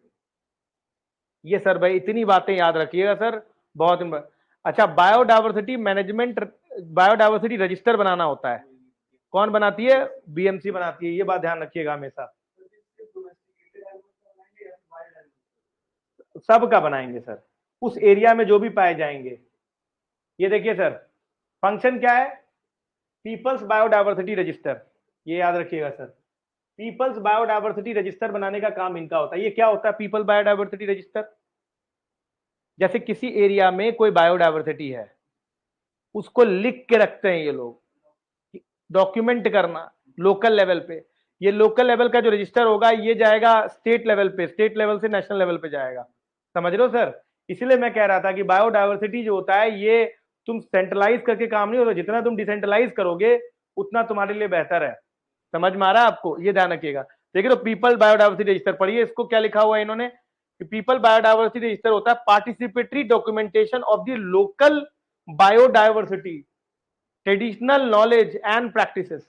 ये सर भाई इतनी बातें याद रखिएगा सर, बहुत। अच्छा, बायोडायवर्सिटी मैनेजमेंट, बायोडायवर्सिटी रजिस्टर बनाना होता है, कौन बनाती है? बीएमसी बनाती है। ये बात ध्यान रखिएगा हमेशा। सबका बनाएंगे सर, उस एरिया में जो भी पाए जाएंगे। ये देखिए सर, फंक्शन क्या है? पीपल्स बायोडायवर्सिटी रजिस्टर, ये याद रखिएगा सर। पीपल्स बायोडायवर्सिटी रजिस्टर बनाने का काम इनका होता है। ये क्या होता है पीपल बायोडायवर्सिटी रजिस्टर? जैसे किसी एरिया में कोई बायोडायवर्सिटी है, उसको लिख के रखते हैं ये लोग, डॉक्यूमेंट करना लोकल लेवल पे। ये लोकल लेवल का जो रजिस्टर होगा ये जाएगा स्टेट लेवल पे, स्टेट लेवल से नेशनल लेवल पे जाएगा। समझ रहे हो सर? इसलिए मैं कह रहा था कि बायोडायवर्सिटी जो होता है ये तुम सेंट्रलाइज करके काम नहीं होता, जितना तुम डिसेंट्रलाइज करोगे उतना तुम्हारे लिए बेहतर है। समझ में आ रहा है आपको? ये ध्यान रखिएगा। देखिए, तो पीपल बायोडायवर्सिटी रजिस्टर पढ़िए, इसको क्या लिखा हुआ है इन्होंने कि पीपल बायोडायवर्सिटी रजिस्टर होता है participatory documentation of the local biodiversity traditional knowledge and practices.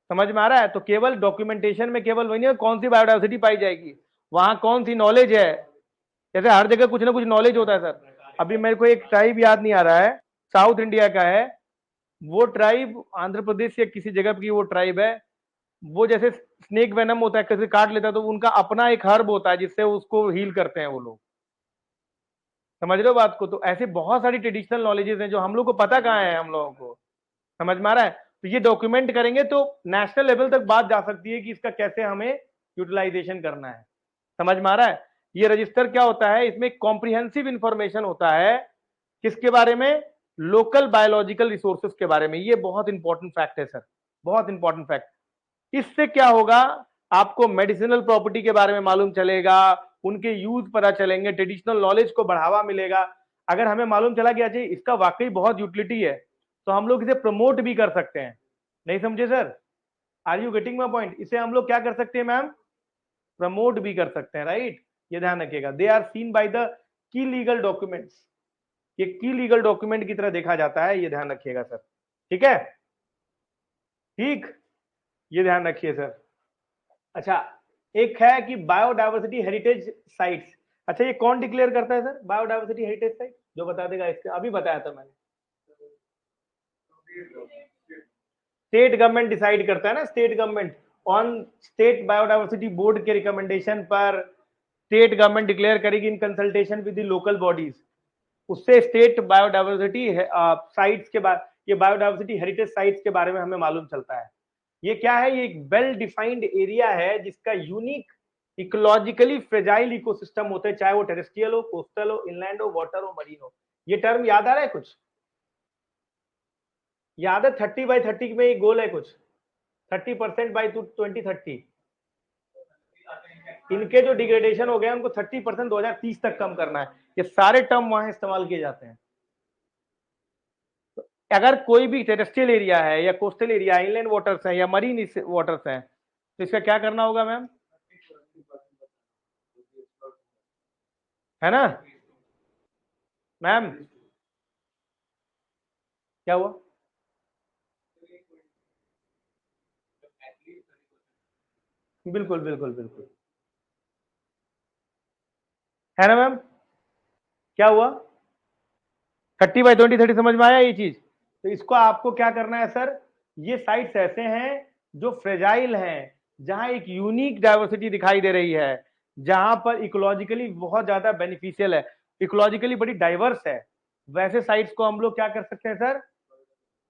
समझ में आ रहा है? तो केवल डॉक्यूमेंटेशन में केवल वही नहीं कौन सी बायोडायवर्सिटी पाई जाएगी, वहां कौन सी नॉलेज है। जैसे हर जगह कुछ ना कुछ नॉलेज होता है सर। अभी मेरे को एक ट्राइब याद नहीं आ रहा है, साउथ इंडिया का है वो ट्राइब, आंध्र प्रदेश या किसी जगह की वो ट्राइब है। वो जैसे स्नेक वेनम होता है, कैसे काट लेता है, तो उनका अपना एक हर्ब होता है जिससे उसको हील करते हैं वो लोग। समझ रहे हो बात को? तो ऐसे बहुत सारी ट्रेडिशनल नॉलेजेस हैं जो हम लोग को पता कहाँ है हम लोगों को। समझ में आ रहा है? तो ये डॉक्यूमेंट करेंगे तो नेशनल लेवल तक बात जा सकती है कि इसका कैसे हमें यूटिलाइजेशन करना है। समझ में आ रहा है? ये रजिस्टर क्या होता है? इसमें कॉम्प्रिहेंसिव इंफॉर्मेशन होता है, किसके बारे में? लोकल बायोलॉजिकल रिसोर्सेज के बारे में। ये बहुत इंपॉर्टेंट फैक्ट है सर, बहुत इंपॉर्टेंट फैक्ट। इससे क्या होगा? आपको मेडिसिनल प्रॉपर्टी के बारे में मालूम चलेगा, उनके यूज पता चलेंगे, ट्रेडिशनल नॉलेज को बढ़ावा मिलेगा। अगर हमें मालूम चला कि अच्छा इसका वाकई बहुत यूटिलिटी है, तो हम लोग इसे प्रमोट भी कर सकते हैं। नहीं समझे sir? Are you getting my point? इसे हम लोग क्या कर सकते हैं मैम? प्रमोट भी कर सकते हैं, राइट? ये ध्यान रखिएगा। They are seen by the key legal documents, ये की लीगल डॉक्यूमेंट की तरह देखा जाता है, ये ध्यान रखिएगा सर। ठीक है, ठीक, ये ध्यान रखिए सर। अच्छा, एक है कि बायोडाइवर्सिटी हेरिटेज साइट्स। अच्छा, ये कौन डिक्लेयर करता है सर बायोडाइवर्सिटी हेरिटेज साइट? जो बता देगा इसका, अभी बताया था मैंने। स्टेट गवर्नमेंट डिसाइड करता है ना, state government on state biodiversity board के रिकमेंडेशन पर स्टेट गवर्नमेंट डिक्लेयर करेगी in consultation with the local bodies. उससे स्टेट बायोडाइवर्सिटी साइट्स के बाद, ये बायोडाइवर्सिटी हेरिटेज साइट्स के बारे में हमें मालूम चलता है। ये क्या है? ये एक वेल डिफाइंड एरिया है जिसका यूनिक इकोलॉजिकली फ्रेजाइल इकोसिस्टम होते हैं, चाहे वो टेरेस्ट्रियल हो, कोस्टल हो, इनलैंड हो, वाटर हो, मरीन हो। ये टर्म याद आ रहा है कुछ? याद है 30/30 में एक गोल है कुछ, 30% बाई 2030। इनके जो डिग्रेडेशन हो गया उनको 30% 2030 तक कम करना है। ये सारे टर्म वहां इस्तेमाल किए जाते हैं। अगर कोई भी टेरेस्ट्रियल एरिया है या कोस्टल एरिया, इनलैंड वाटर्स है या मरीन वाटर्स है, तो इसका क्या करना होगा मैम? है ना मैम? क्या हुआ? बिल्कुल बिल्कुल बिल्कुल, है ना मैम? क्या हुआ? 30/20 30 समझ में आया ये चीज? तो इसको आपको क्या करना है सर? ये साइट्स ऐसे हैं जो फ्रेजाइल हैं, जहां एक यूनिक डाइवर्सिटी दिखाई दे रही है, जहां पर इकोलॉजिकली बहुत ज्यादा बेनिफिशियल है, इकोलॉजिकली बड़ी डाइवर्स है, वैसे साइट्स को हम लोग क्या कर सकते हैं sir?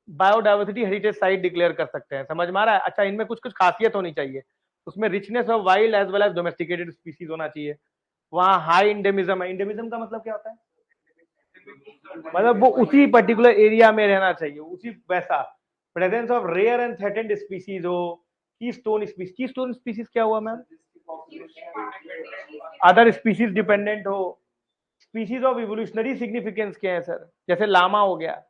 Biodiversity heritage site declare कर सकते हैं। समझ में आ रहा है? अच्छा, इनमें कुछ कुछ खासियत होनी चाहिए। उसमें richness of wild as well as domesticated species होना चाहिए। वहां हाई इंडेमिज्म है। इंडेमिज्म का मतलब क्या होता है? मतलब वो उसी पर्टिकुलर एरिया में रहना चाहिए, उसी वैसा। Presence of rare and threatened species हो, कीस्टोन स्पीसीज। कीस्टोन स्पीसीज क्या हुआ मैम? अदर स्पीसीज डिपेंडेंट हो। स्पीसीज ऑफ इवोल्यूशनरी सिग्निफिकेंस क्या है सर? जैसे लामा हो गया,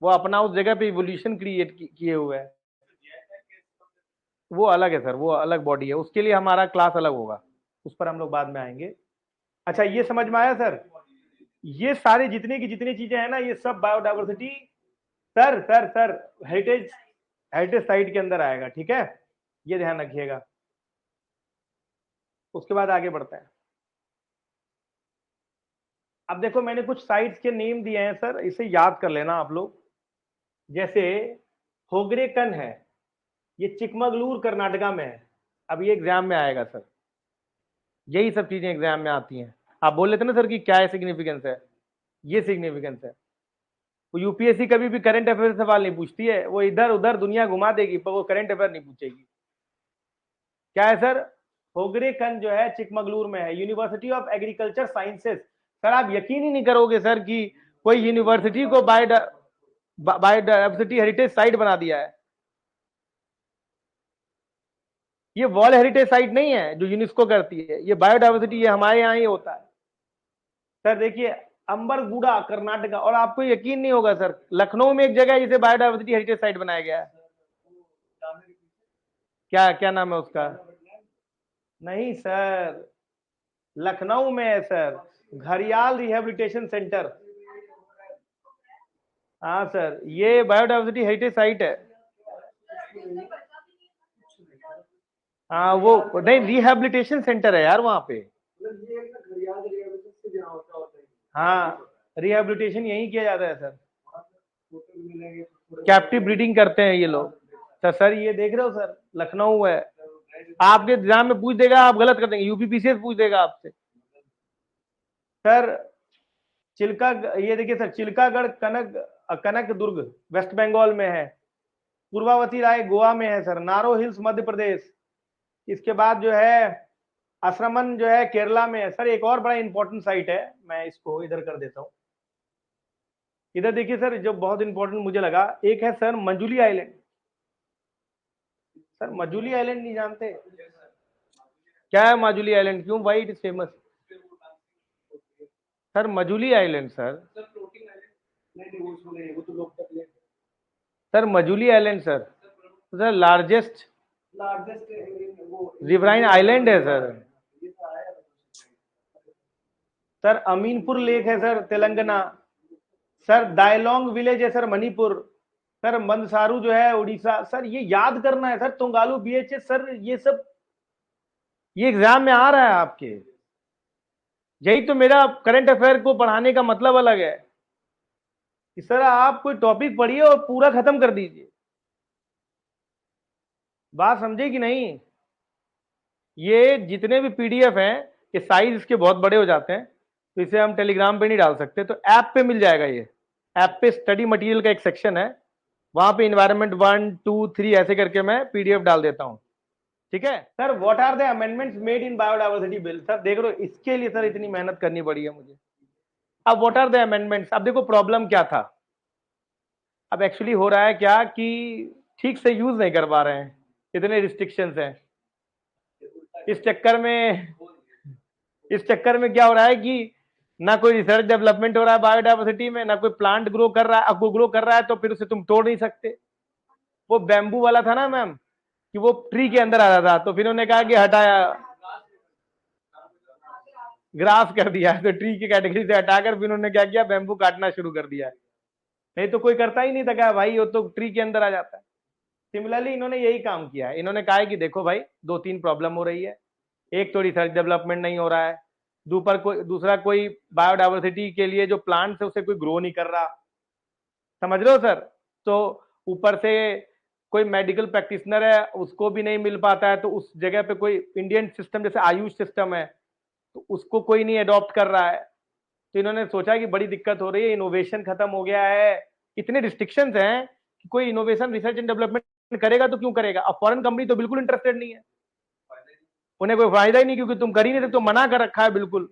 वो अपना उस जगह पे इवोल्यूशन क्रिएट किए हुए है। वो अलग है सर, वो अलग बॉडी है, उसके लिए हमारा क्लास अलग होगा, उस पर हम लोग बाद में आएंगे। अच्छा, ये समझ में आया सर? ये सारे जितने की जितनी चीजें हैं ना, ये सब biodiversity sir heritage heritage site के अंदर आएगा। ठीक है, ये ध्यान रखिएगा। उसके बाद आगे बढ़ते हैं। अब देखो, मैंने कुछ साइट्स के नेम दिए हैं सर, इसे याद कर लेना आप लोग। जैसे होगरेकन है, ये चिकमगलूर कर्नाटका में है। अब ये एग्जाम में आएगा सर, यही सब चीजें एग्जाम में आती हैं। आप बोल लेते ना सर कि क्या है सिग्निफिकेंस है, ये सिग्निफिकेंस है। वो यूपीएससी कभी भी करंट अफेयर सवाल नहीं पूछती है, वो इधर उधर दुनिया घुमा देगी पर वो करंट अफेयर नहीं पूछेगी। क्या है सर? होगरेकन जो है चिकमगलूर में है, university of agriculture sciences. Sir आप यकीन ही नहीं करोगे सर कि कोई यूनिवर्सिटी को बायोडाइवर्सिटी हेरिटेज साइट बना दिया है। ये वर्ल्ड हेरिटेज साइट नहीं है जो यूनेस्को करती है, ये बायोडाइवर्सिटी, ये हमारे यहाँ ही होता है। सर देखिए, अंबरगुड़ा कर्नाटका, और आपको यकीन नहीं होगा सर, लखनऊ में एक जगह है जिसे बायोडाइवर्सिटी हेरिटेज साइट बनाया गया है। क्या क्या नाम है उसका? नहीं सर, लखनऊ में है सर, घड़ियाल रिहेबिलिटेशन सेंटर। हाँ सर, ये बायोडाइवर्सिटी हेरिटेज साइट है। हाँ वो नहीं, रिहेबिलिटेशन सेंटर है यार वहां पे। हाँ, रिहेबिलिटेशन यही किया जाता है सर, कैप्टिव ब्रीडिंग करते हैं ये लोग। तो सर ये देख रहे हो सर, लखनऊ है। आपके एग्जाम में पूछ देगा, आप गलत कर देंगे, यूपीपीसीएस पूछ देगा आपसे। सर चिल्का, ये देखिए सर, चिल्कागढ़ कनक कनक दुर्ग वेस्ट बंगाल में है। पूर्वावती राय गोवा में है सर। नारो हिल्स मध्य प्रदेश। इसके बाद जो है आश्रमन जो है केरला में है सर। एक और बड़ा इंपॉर्टेंट साइट है, मैं इसको इधर कर देता हूँ। इधर देखिए सर, जो बहुत इंपॉर्टेंट मुझे लगा, एक है sir Majuli island. Sir Majuli island नहीं जानते? क्या है मजूली आइलैंड, क्यों, why it is famous? Sir Majuli island sir, sir Majuli island sir largest riverine island है सर। सर अमीनपुर लेक है sir Telangana. Sir Dailong village है सर मणिपुर। सर मंदसारू जो है उड़ीसा। सर ये याद करना है सर, तुंगालू बीएचएस सर, ये सब ये एग्जाम में आ रहा है आपके। यही तो मेरा करंट अफेयर को पढ़ाने का मतलब अलग है कि सर आप कोई टॉपिक पढ़िए और पूरा खत्म कर दीजिए। बात समझे कि नहीं? ये जितने भी पीडीएफ हैं ये साइज इसके बहुत बड़े हो जाते हैं, तो इसे हम टेलीग्राम पे नहीं डाल सकते, तो ऐप पे मिल जाएगा। ये ऐप पे स्टडी मटेरियल का एक सेक्शन है, वहां पे इन्वायरमेंट 1 2 3 ऐसे करके मैं पीडीएफ डाल देता हूं। ठीक है sir. What are the amendments made in biodiversity bill? Sir देख लो, इसके लिए सर इतनी मेहनत करनी पड़ी है मुझे। अब व्हाट आर द अमेंडमेंट्स, अब देखो प्रॉब्लम क्या था। अब एक्चुअली हो रहा है क्या कि ठीक से यूज नहीं कर पा रहे हैं, इतने रिस्ट्रिक्शंस हैं। इस चक्कर में क्या हो रहा है कि ना कोई रिसर्च डेवलपमेंट हो रहा है बायोडाइवर्सिटी में, ना कोई प्लांट ग्रो कर रहा है। अब ग्रो कर रहा है तो फिर उसे तुम तोड़ नहीं सकते। वो बैम्बू वाला था ना मैम, कि वो ट्री के अंदर आ रहा था, तो फिर उन्होंने कहा कि हटाया, ग्रास कर दिया, तो ट्री की कैटेगरी से हटाकर फिर उन्होंने क्या किया, बैम्बू काटना शुरू कर दिया। नहीं तो कोई करता ही नहीं था, क्या भाई वो तो ट्री के अंदर आ जाता है। सिमिलरली इन्होंने यही काम किया है। इन्होंने कहा है कि देखो भाई 2 3 प्रॉब्लम हो रही है। एक तो रिसर्च डेवलपमेंट नहीं हो रहा है, दूसरा कोई बायोडाइवर्सिटी के लिए जो प्लांट्स है उसे कोई ग्रो नहीं कर रहा, समझ रहे हो सर। तो ऊपर से कोई मेडिकल प्रैक्टिशनर है उसको भी नहीं मिल पाता है, तो उस जगह पे कोई इंडियन सिस्टम जैसे आयुष सिस्टम है तो उसको कोई नहीं अडॉप्ट कर रहा है। तो इन्होंने सोचा कि बड़ी दिक्कत हो रही है, इनोवेशन खत्म हो गया है, इतने रिस्ट्रिक्शंस हैं कि कोई इनोवेशन रिसर्च एंड डेवलपमेंट करेगा तो क्यों करेगा। अब फॉरेन कंपनी तो बिल्कुल इंटरेस्टेड नहीं है, उन्हें कोई फायदा ही नहीं, क्योंकि तुम कर ही नहीं सकते, तो मना कर रखा है बिल्कुल।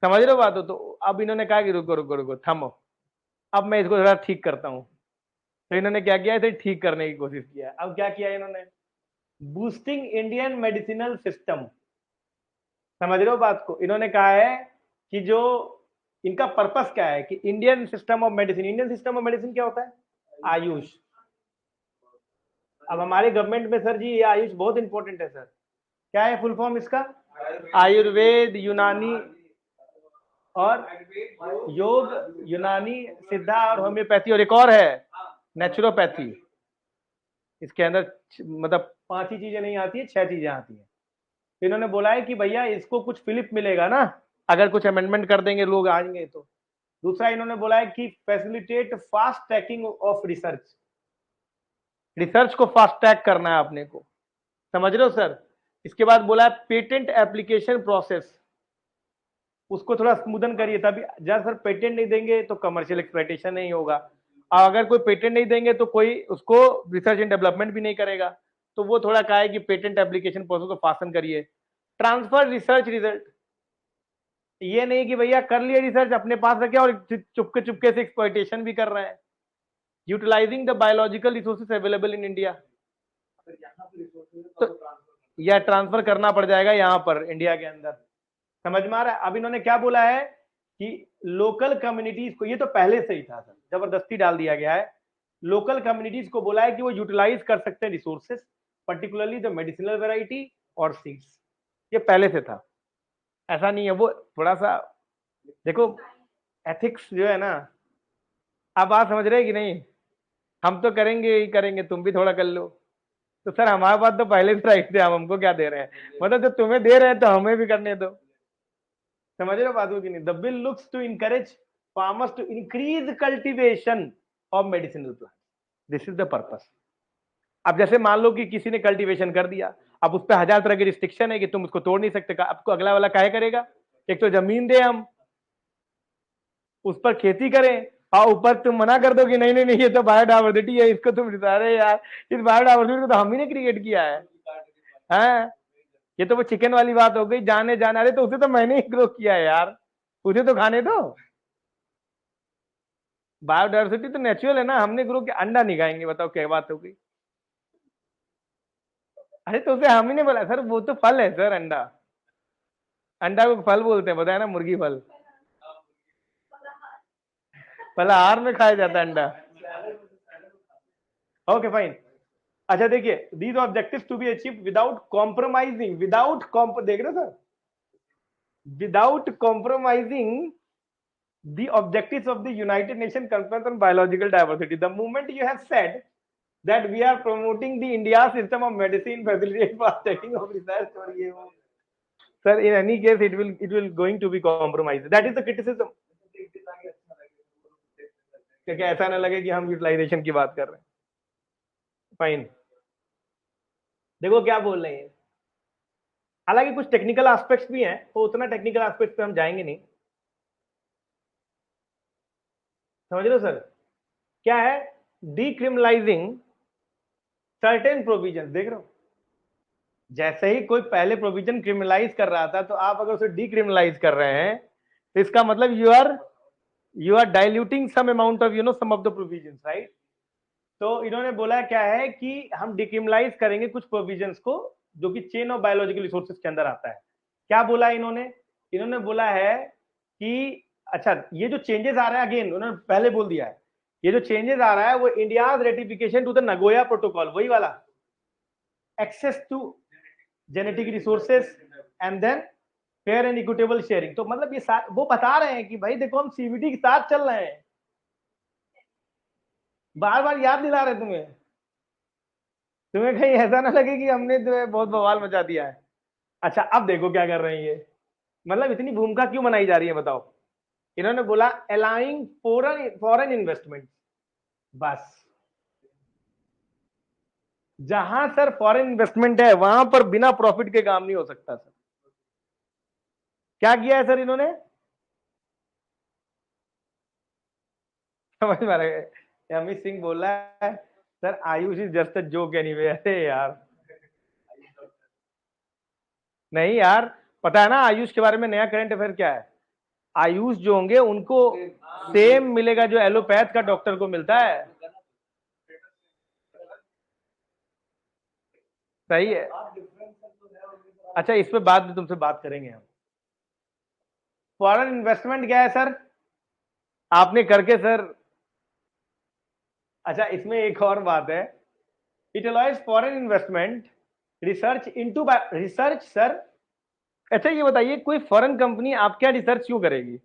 समझ रहे हो बात हो? तो अब इन्होंने कहा कि रुको रुको रुको थमो, अब मैं इसको थोड़ा ठीक करता हूँ। तो इन्होंने क्या किया, इसे ठीक करने की कोशिश किया। अब क्या किया इन्होंने, बूस्टिंग इंडियन मेडिसिनल सिस्टम। समझ रहे हो बात को? इन्होंने कहा है कि जो इनका पर्पस क्या है कि Indian system of medicine, Indian system of medicine क्या होता है, आयुष। अब हमारे गवर्नमेंट में सर जी ये आयुष बहुत इंपॉर्टेंट है सर। क्या है फुल फॉर्म इसका, आयुर्वेद, यूनानी और योग, यूनानी, सिद्धा और होम्योपैथी, और एक और है नेचुरोपैथी। इसके अंदर मतलब 5 ही चीजें नहीं आती है, 6 चीजें आती है। तो इन्होंने बोला है कि भैया इसको कुछ फिलिप मिलेगा ना अगर कुछ अमेंडमेंट कर देंगे, लोग आएंगे तो। दूसरा इन्होंने बोला है कि facilitate fast tracking of research, research को फास्ट ट्रैक करना है अपने को, समझ रहे हो सर। इसके बाद बोला है पेटेंट एप्लीकेशन प्रोसेस, उसको थोड़ा स्मूदन करिए, तभी जब सर पेटेंट नहीं देंगे तो कमर्शियल एक्सप्लॉयटेशन नहीं होगा, और अगर कोई पेटेंट नहीं देंगे तो कोई उसको रिसर्च एंड डेवलपमेंट भी नहीं करेगा। तो वो थोड़ा कहा है कि पेटेंट एप्लीकेशन प्रोसेस को फास्ट करिए। ट्रांसफर रिसर्च रिजल्ट, ये नहीं कि भैया कर लिए रिसर्च अपने पास रखे और चुपके चुपके से एक्सप्लॉयटेशन भी कर रहे हैं। Utilizing the biological resources available in India, तो यह ट्रांसफर करना पड़ जाएगा यहाँ पर इंडिया के अंदर। समझ में आ रहा है? अब इन्होंने क्या बोला है कि लोकल कम्युनिटीज को, ये तो पहले से ही था सर, जबरदस्ती डाल दिया गया है। लोकल कम्युनिटीज को बोला है कि वो यूटिलाइज कर सकते हैं resources, particularly the medicinal variety और सीड्स। ये पहले से था, ऐसा नहीं है। वो थोड़ा सा देखो एथिक्स जो है ना, अब आप समझ रहे हैं कि नहीं, हम तो करेंगे ही करेंगे, तुम भी थोड़ा कर लो। तो सर हमारे पास तो पहले से राइट थे, हम हमको क्या दे रहे हैं, मतलब जो तुम्हें दे रहे हैं तो हमें भी करने दो। समझ रहे हो बात को कि नहीं? The bill looks to encourage farmers to increase cultivation of medicinal plant, this is the purpose. अब जैसे मान लो कि किसी ने कल्टीवेशन कर दिया, अब उस पर 1000 तरह की रिस्ट्रिक्शन है कि तुम उसको तोड़ नहीं सकते, आपको अगला वाला काहे करेगा, एक तो जमीन दे हम उस पर खेती करें, और ऊपर तुम मना कर दो कि नहीं नहीं नहीं ये तो बायोडाइवर्सिटी है, इसको तुम अरे यार, इस बायोडाइवर्सिटी को तो हम ही ने क्रिएट किया है। हाँ, ये तो वो चिकन वाली बात हो गई, जाने जाने, अरे तो उसे तो मैंने ही ग्रो किया है यार, उसे तो खाने दो। बायोडाइवर्सिटी तो नेचुरल है ना, हमने ग्रो किया। अंडा नहीं खाएंगे, बताओ क्या बात हो गई। अरे तो उसे हम ही ने बोला सर, वो तो फल है सर, अंडा, अंडा को फल बोलते हैं, बताया ना, मुर्गी फल, फलाहार में खाया जाता है अंडा। Okay fine. अच्छा देखिए, these objectives to be achieved without compromising, देख रहे हो sir, without compromising the objectives of the United Nations Conference on Biological Diversity. The moment you have said that we are promoting the India system of medicine, facilitate fast tracking of research, or ये वो, sir, in any case, it will going to be compromised. That is the criticism. क्या ऐसा ना लगे कि हम utilisation की बात कर रहे हैं। फाइन, देखो क्या बोल रहे हैं। हालांकि कुछ टेक्निकल एस्पेक्ट्स भी हैं, तो उतना टेक्निकल एस्पेक्ट पे हम जाएंगे नहीं, समझ लो सर। क्या है? डीक्रिमिनलाइजिंग सर्टेन प्रोविजन। देख रहे हो, जैसे ही कोई पहले प्रोविजन क्रिमिनलाइज कर रहा था, तो आप अगर उसे डीक्रिमिनलाइज कर रहे हैं, तो इसका मतलब you are diluting some amount of some of the provisions, right. तो इन्होंने बोला क्या है कि हम डिक्रिमिनलाइज करेंगे कुछ प्रोविजंस को जो कि चेन ऑफ बायोलॉजिकल रिसोर्सेज के अंदर आता है। क्या बोला इन्होंने बोला है कि अच्छा, ये जो चेंजेस आ रहा है, अगेन उन्होंने पहले बोल दिया है, ये जो चेंजेस आ रहा है वो India ratification to the Nagoya protocol, वही वाला, access to genetic resources and then fair and equitable sharing. तो मतलब ये वो बता रहे हैं कि भाई देखो, हम सीबीडी के साथ चल रहे हैं, बार बार याद दिला रहे तुम्हें कहीं ऐसा ना लगे कि हमने तो बहुत बवाल मचा दिया है। अच्छा, अब देखो क्या कर रहे हैं ये, मतलब इतनी भूमिका क्यों बनाई जा रही है बताओ। इन्होंने बोला अलाउइंग फॉरेन इन्वेस्टमेंट। बस जहां सर फॉरेन इन्वेस्टमेंट है, वहां पर बिना प्रॉफिट के काम नहीं हो सकता सर। क्या किया है सर इन्होंने, समझ में आ रहा है। अमित सिंह बोल रहा है sir, Ayush is just a joke anyway. अरे यार, नहीं यार, पता है ना आयुष के बारे में नया करंट अफेयर क्या है? आयुष जो होंगे उनको सेम मिलेगा जो एलोपैथ का डॉक्टर को मिलता है। सही है। अच्छा, इस पे बाद में तुमसे बात करेंगे हम। फॉरेन इन्वेस्टमेंट क्या है सर, आपने करके सर। अच्छा, इसमें एक और बात है, it allows foreign investment research into research sir. अच्छा ये बताइए, कोई फॉरेन कंपनी आप क्या रिसर्च क्यों करेगी?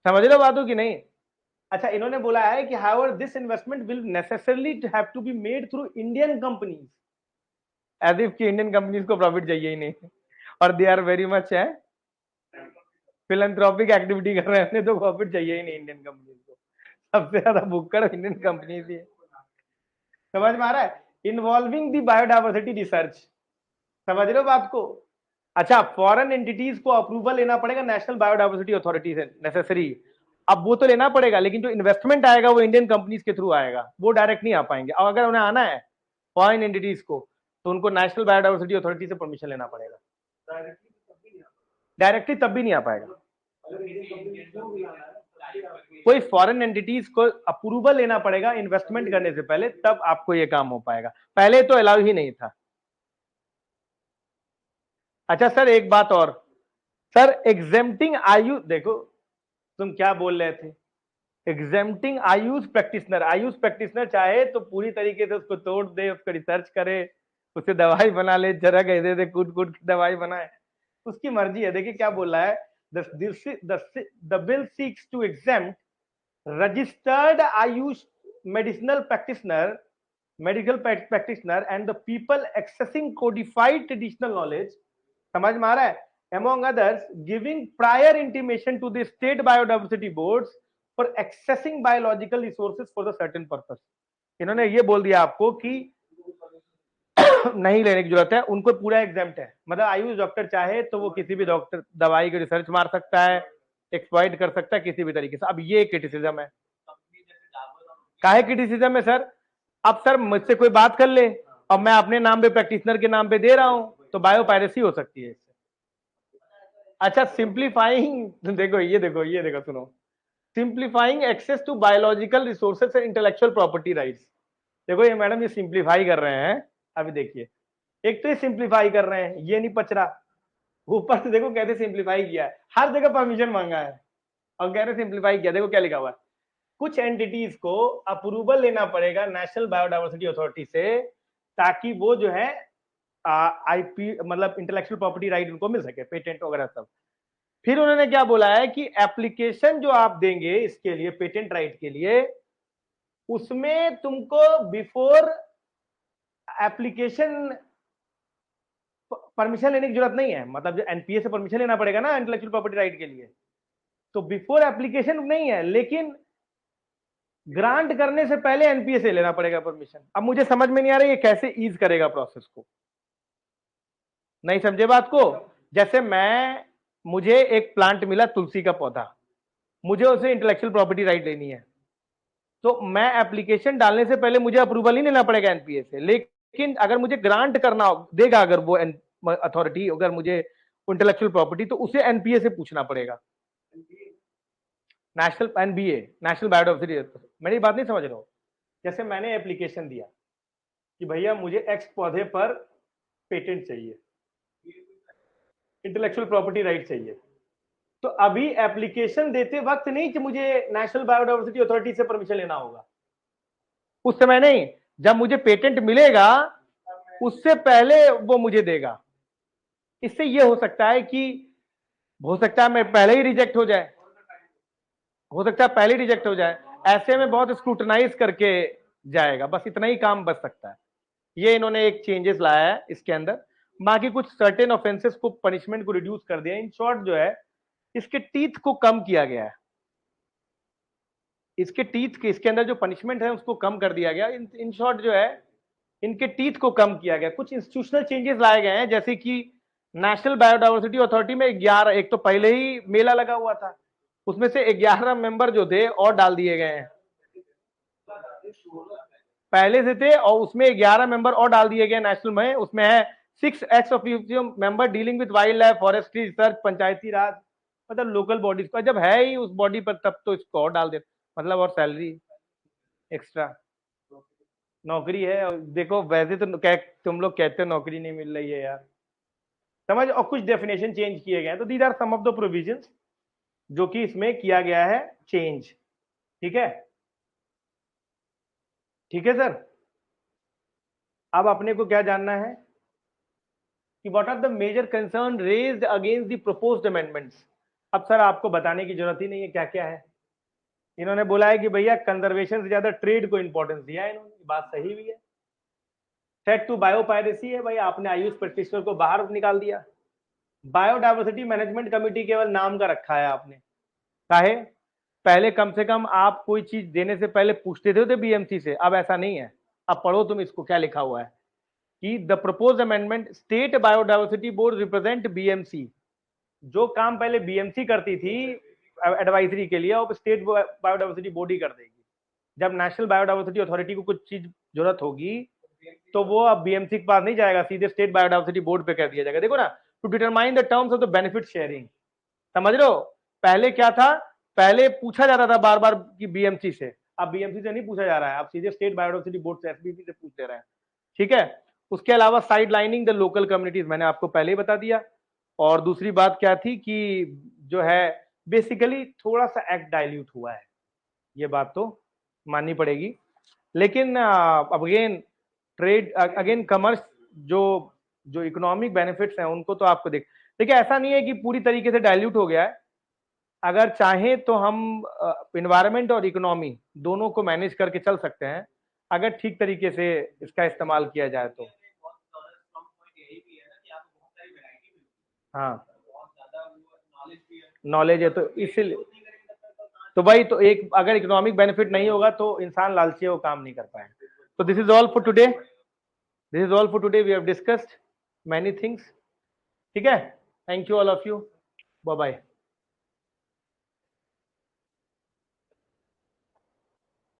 समझ लो बातों की नहीं। अच्छा, इन्होंने बोला है कि however this investment will necessarily have to be made through Indian companies, as if कि इंडियन कंपनीज को प्रॉफिट चाहिए ही नहीं, और दे आर वेरी मच है फिलैंथ्रोपिक एक्टिविटी कर रहे हैं, अपने तो प्रॉफिट चाहिए ही नहीं इंडियन कंपनीज को। सबसे ज्यादा भुक्कड़ इंडियन कंपनीज ही है। समझ में आ रहा है? इन्वॉल्विंग द बायोडाइवर्सिटी रिसर्च, समझ रहे हो बात को। अच्छा, फॉरेन एंटिटीज को अप्रूवल लेना पड़ेगा नेशनल बायोडाइवर्सिटी अथॉरिटी से, नेसेसरी। अब वो तो लेना पड़ेगा, लेकिन जो इन्वेस्टमेंट आएगा वो इंडियन कंपनीज के थ्रू आएगा, वो डायरेक्ट नहीं आ पाएंगे। और अगर उन्हें आना है फॉरेन एंटिटीज को, तो उनको नेशनल बायोडाइवर्सिटी अथॉरिटी से परमिशन लेना पड़ेगा। डायरेक्टली तब भी नहीं आ पाएगा। कोई फॉरेन एंटिटीज को अप्रूवल लेना पड़ेगा इन्वेस्टमेंट करने से पहले, तब आपको ये काम हो पाएगा, पहले तो अलाउ ही नहीं था। अच्छा सर, एक बात और सर, एग्जेम्प्टिंग आयुष, देखो तुम क्या बोल रहे थे, एग्जेम्प्टिंग आयुष प्रैक्टिशनर चाहे तो पूरी तरीके से उसको तोड़ दे, उसको रिसर्च करे, उससे दवाई बना ले, जरा कह दे कूट कूट की दवाई बनाए, उसकी मर्जी है। देखिए क्या बोल रहा है, the bill seeks to exempt registered Ayush medicinal practitioner and the people accessing codified traditional knowledge, समझ में आ रहा है, among others giving prior intimation to the state biodiversity boards for accessing biological resources for the certain purpose। इन्होंने ये बोल दिया आपको कि नहीं लेने की जरूरत है, उनको पूरा एग्जाम्प्ट है। मतलब आयुष डॉक्टर चाहे तो वो किसी भी डॉक्टर दवाई की रिसर्च मार सकता है, एक्सप्लॉइट कर सकता है किसी भी तरीके से। अब ये क्रिटिसिज्म है, काहे क्रिटिसिज्म है सर? अब सर मुझसे कोई बात कर ले और मैं अपने नाम पे प्रैक्टिशनर के नाम पे दे रहा हूं, तो बायोपायरेसी हो सकती है इससे। अच्छा, सिंप्लीफाइंग, देखो ये देखो सुनो, simplifying access to biological resources and intellectual property rights. देखो ये मैडम ये सिंप्लीफाई कर रहे हैं। अभी देखिए, एक तो ये सिंप्लीफाई कर रहे हैं, ये नहीं पच रहा, ऊपर से देखो कैसे सिंप्लीफाई किया है, हर जगह परमिशन मांगा है और कह रहे सिंप्लीफाई किया। देखो क्या लिखा हुआ है, कुछ एंटिटीज को अप्रूवल लेना पड़ेगा नेशनल बायोडाइवर्सिटी अथॉरिटी से, ताकि वो जो है आईपी मतलब इंटेलेक्चुअल प्रॉपर्टी राइट उनको मिल सके, पेटेंट वगैरह सब। फिर उन्होंने क्या बोला है कि एप्लीकेशन जो आप देंगे इसके लिए, पेटेंट राइट के लिए, उसमें तुमको बिफोर एप्लीकेशन परमिशन लेने की जरूरत नहीं है। मतलब जो एनपीए से परमिशन लेना पड़ेगा ना इंटेलेक्चुअल प्रॉपर्टी राइट के लिए, तो बिफोर एप्लीकेशन नहीं है, लेकिन ग्रांट करने से पहले एनपीए से लेना पड़ेगा परमिशन। अब मुझे समझ में नहीं आ रहा ये कैसे ईज करेगा प्रोसेस को, नहीं समझे बात को? जैसे मुझे एक प्लांट मिला तुलसी का पौधा, मुझे उसे इंटेलेक्चुअल प्रॉपर्टी राइट लेनी है, तो मैं एप्लीकेशन डालने से पहले मुझे अप्रूवल नहीं लेना पड़ेगा एनपीए से। लेकिन अगर मुझे ग्रांट करना देगा अगर वो अथॉरिटी, अगर मुझे इंटेलेक्चुअल प्रॉपर्टी, तो उसे एनपीए से पूछना पड़ेगा। National NBA, national biodiversity. मेरी बात नहीं समझ रहे हो? जैसे मैंने एप्लीकेशन दिया कि भैया मुझे एक्स पौधे पर पेटेंट चाहिए, इंटेलेक्चुअल प्रॉपर्टी राइट चाहिए, तो अभी एप्लीकेशन देते वक्त नहीं कि मुझे नेशनल बायोडाइवर्सिटी अथॉरिटी से परमिशन लेना होगा, उस समय नहीं, जब मुझे पेटेंट मिलेगा उससे पहले वो मुझे देगा। इससे ये हो सकता है कि हो सकता है मैं पहले ही रिजेक्ट हो जाए, हो सकता है पहले रिजेक्ट हो जाए, ऐसे में बहुत स्क्रूटनाइज करके जाएगा, बस इतना ही काम बच सकता है। ये इन्होंने एक चेंजेस लाया है इसके अंदर। बाकी कुछ सर्टेन ऑफेंसेस को, पनिशमेंट को रिड्यूस कर दिया। इन शॉर्ट जो है इसके टीथ को कम किया गया है, इसके टीथ के, इसके अंदर जो पनिशमेंट है उसको कम कर दिया गया। इन शॉर्ट जो है इनके टीथ को कम किया गया। कुछ इंस्टीट्यूशनल चेंजेस लाए गए हैं, जैसे कि नेशनल बायोडाइवर्सिटी अथॉरिटी में 11, एक तो पहले ही मेला लगा हुआ था, उसमें से 11 मेंबर जो थे और डाल दिए गए हैं, पहले से थे, और उसमें 11 मेंबर और डाल दिए गए नेशनल में। उसमें है 6 ex officio member dealing with wild life, forestry, research, Panchayati Raj, मतलब लोकल बॉडीज को। जब है ही उस बॉडी पर तब तो इसको और डाल दे, मतलब और सैलरी एक्स्ट्रा, नौकरी है। और देखो वैसे तो तुम लोग कहते हो नौकरी नहीं मिल रही है यार, समझ। और कुछ डेफिनेशन चेंज किए गए हैं, तो these are some of the provisions जो कि इसमें किया गया है चेंज। ठीक है, ठीक है सर। अब अपने को क्या जानना है कि what are the major concern raised against the proposed amendments. अब सर आपको बताने की जरूरत ही नहीं है क्या क्या है। इन्होंने बोला है कि भैया कंजर्वेशन से ज्यादा ट्रेड को इंपॉर्टेंस दिया है इन्होंने, बात सही भी है। थ्रेट टू बायोपायरेसी है, भाई आपने आयुष प्रैक्टिशनर को बाहर निकाल दिया। बायोडाइवर्सिटी मैनेजमेंट कमेटी केवल नाम का रखा है आपने, काहे? पहले कम से कम आप कोई चीज देने से पहले पूछते थे बीएमसी से, अब ऐसा नहीं है। अब पढ़ो तुम इसको, क्या लिखा हुआ है कि the propose amendment state biodiversity board represent BMC. जो काम पहले बीएमसी करती थी एडवाइजरी के लिए, अब स्टेट बायोडाइवर्सिटी बोर्ड ही कर देगी। जब नेशनल बायोडाइवर्सिटी अथॉरिटी को कुछ चीज जरूरत होगी तो वो अब बीएमसी के पास नहीं जाएगा, सीधे स्टेट बायोडाइवर्सिटी बोर्ड पे कर दिया जाएगा। देखो ना, to determine the terms of the benefit sharing, समझ रहे हो? पहले क्या था, पहले पूछा जाता था बार बार कि बीएमसी से, अब बीएमसी से नहीं पूछा जा रहा है, अब सीधे स्टेट बायोडाइवर्सिटी बोर्ड से, एसबीसी से पूछ ले रहे हैं। ठीक है, उसके अलावा side lining the local communities, मैंने आपको पहले ही बता दिया। और दूसरी बात क्या थी कि जो है बेसिकली थोड़ा सा एक्ट डाइल्यूट हुआ है, ये बात तो माननी पड़ेगी। लेकिन अब अगेन ट्रेड, अगेन कमर्स, जो जो इकोनॉमिक बेनिफिट्स हैं उनको तो आपको देखिए, ऐसा नहीं है कि पूरी तरीके से डाइल्यूट हो गया है। अगर चाहें तो हम इन्वायरमेंट और इकोनॉमी दोनों को मैनेज करके चल सकते हैं, अगर ठीक तरीके से इसका इस्तेमाल किया जाए तो। हाँ, नॉलेज है तो इसीलिए तो भाई, तो एक अगर इकोनॉमिक बेनिफिट नहीं होगा तो इंसान लालची है, वो काम नहीं कर पाएगा। तो this is all for today, this is all for today, we have discussed many things. ठीक है, thank you all of you, bye bye.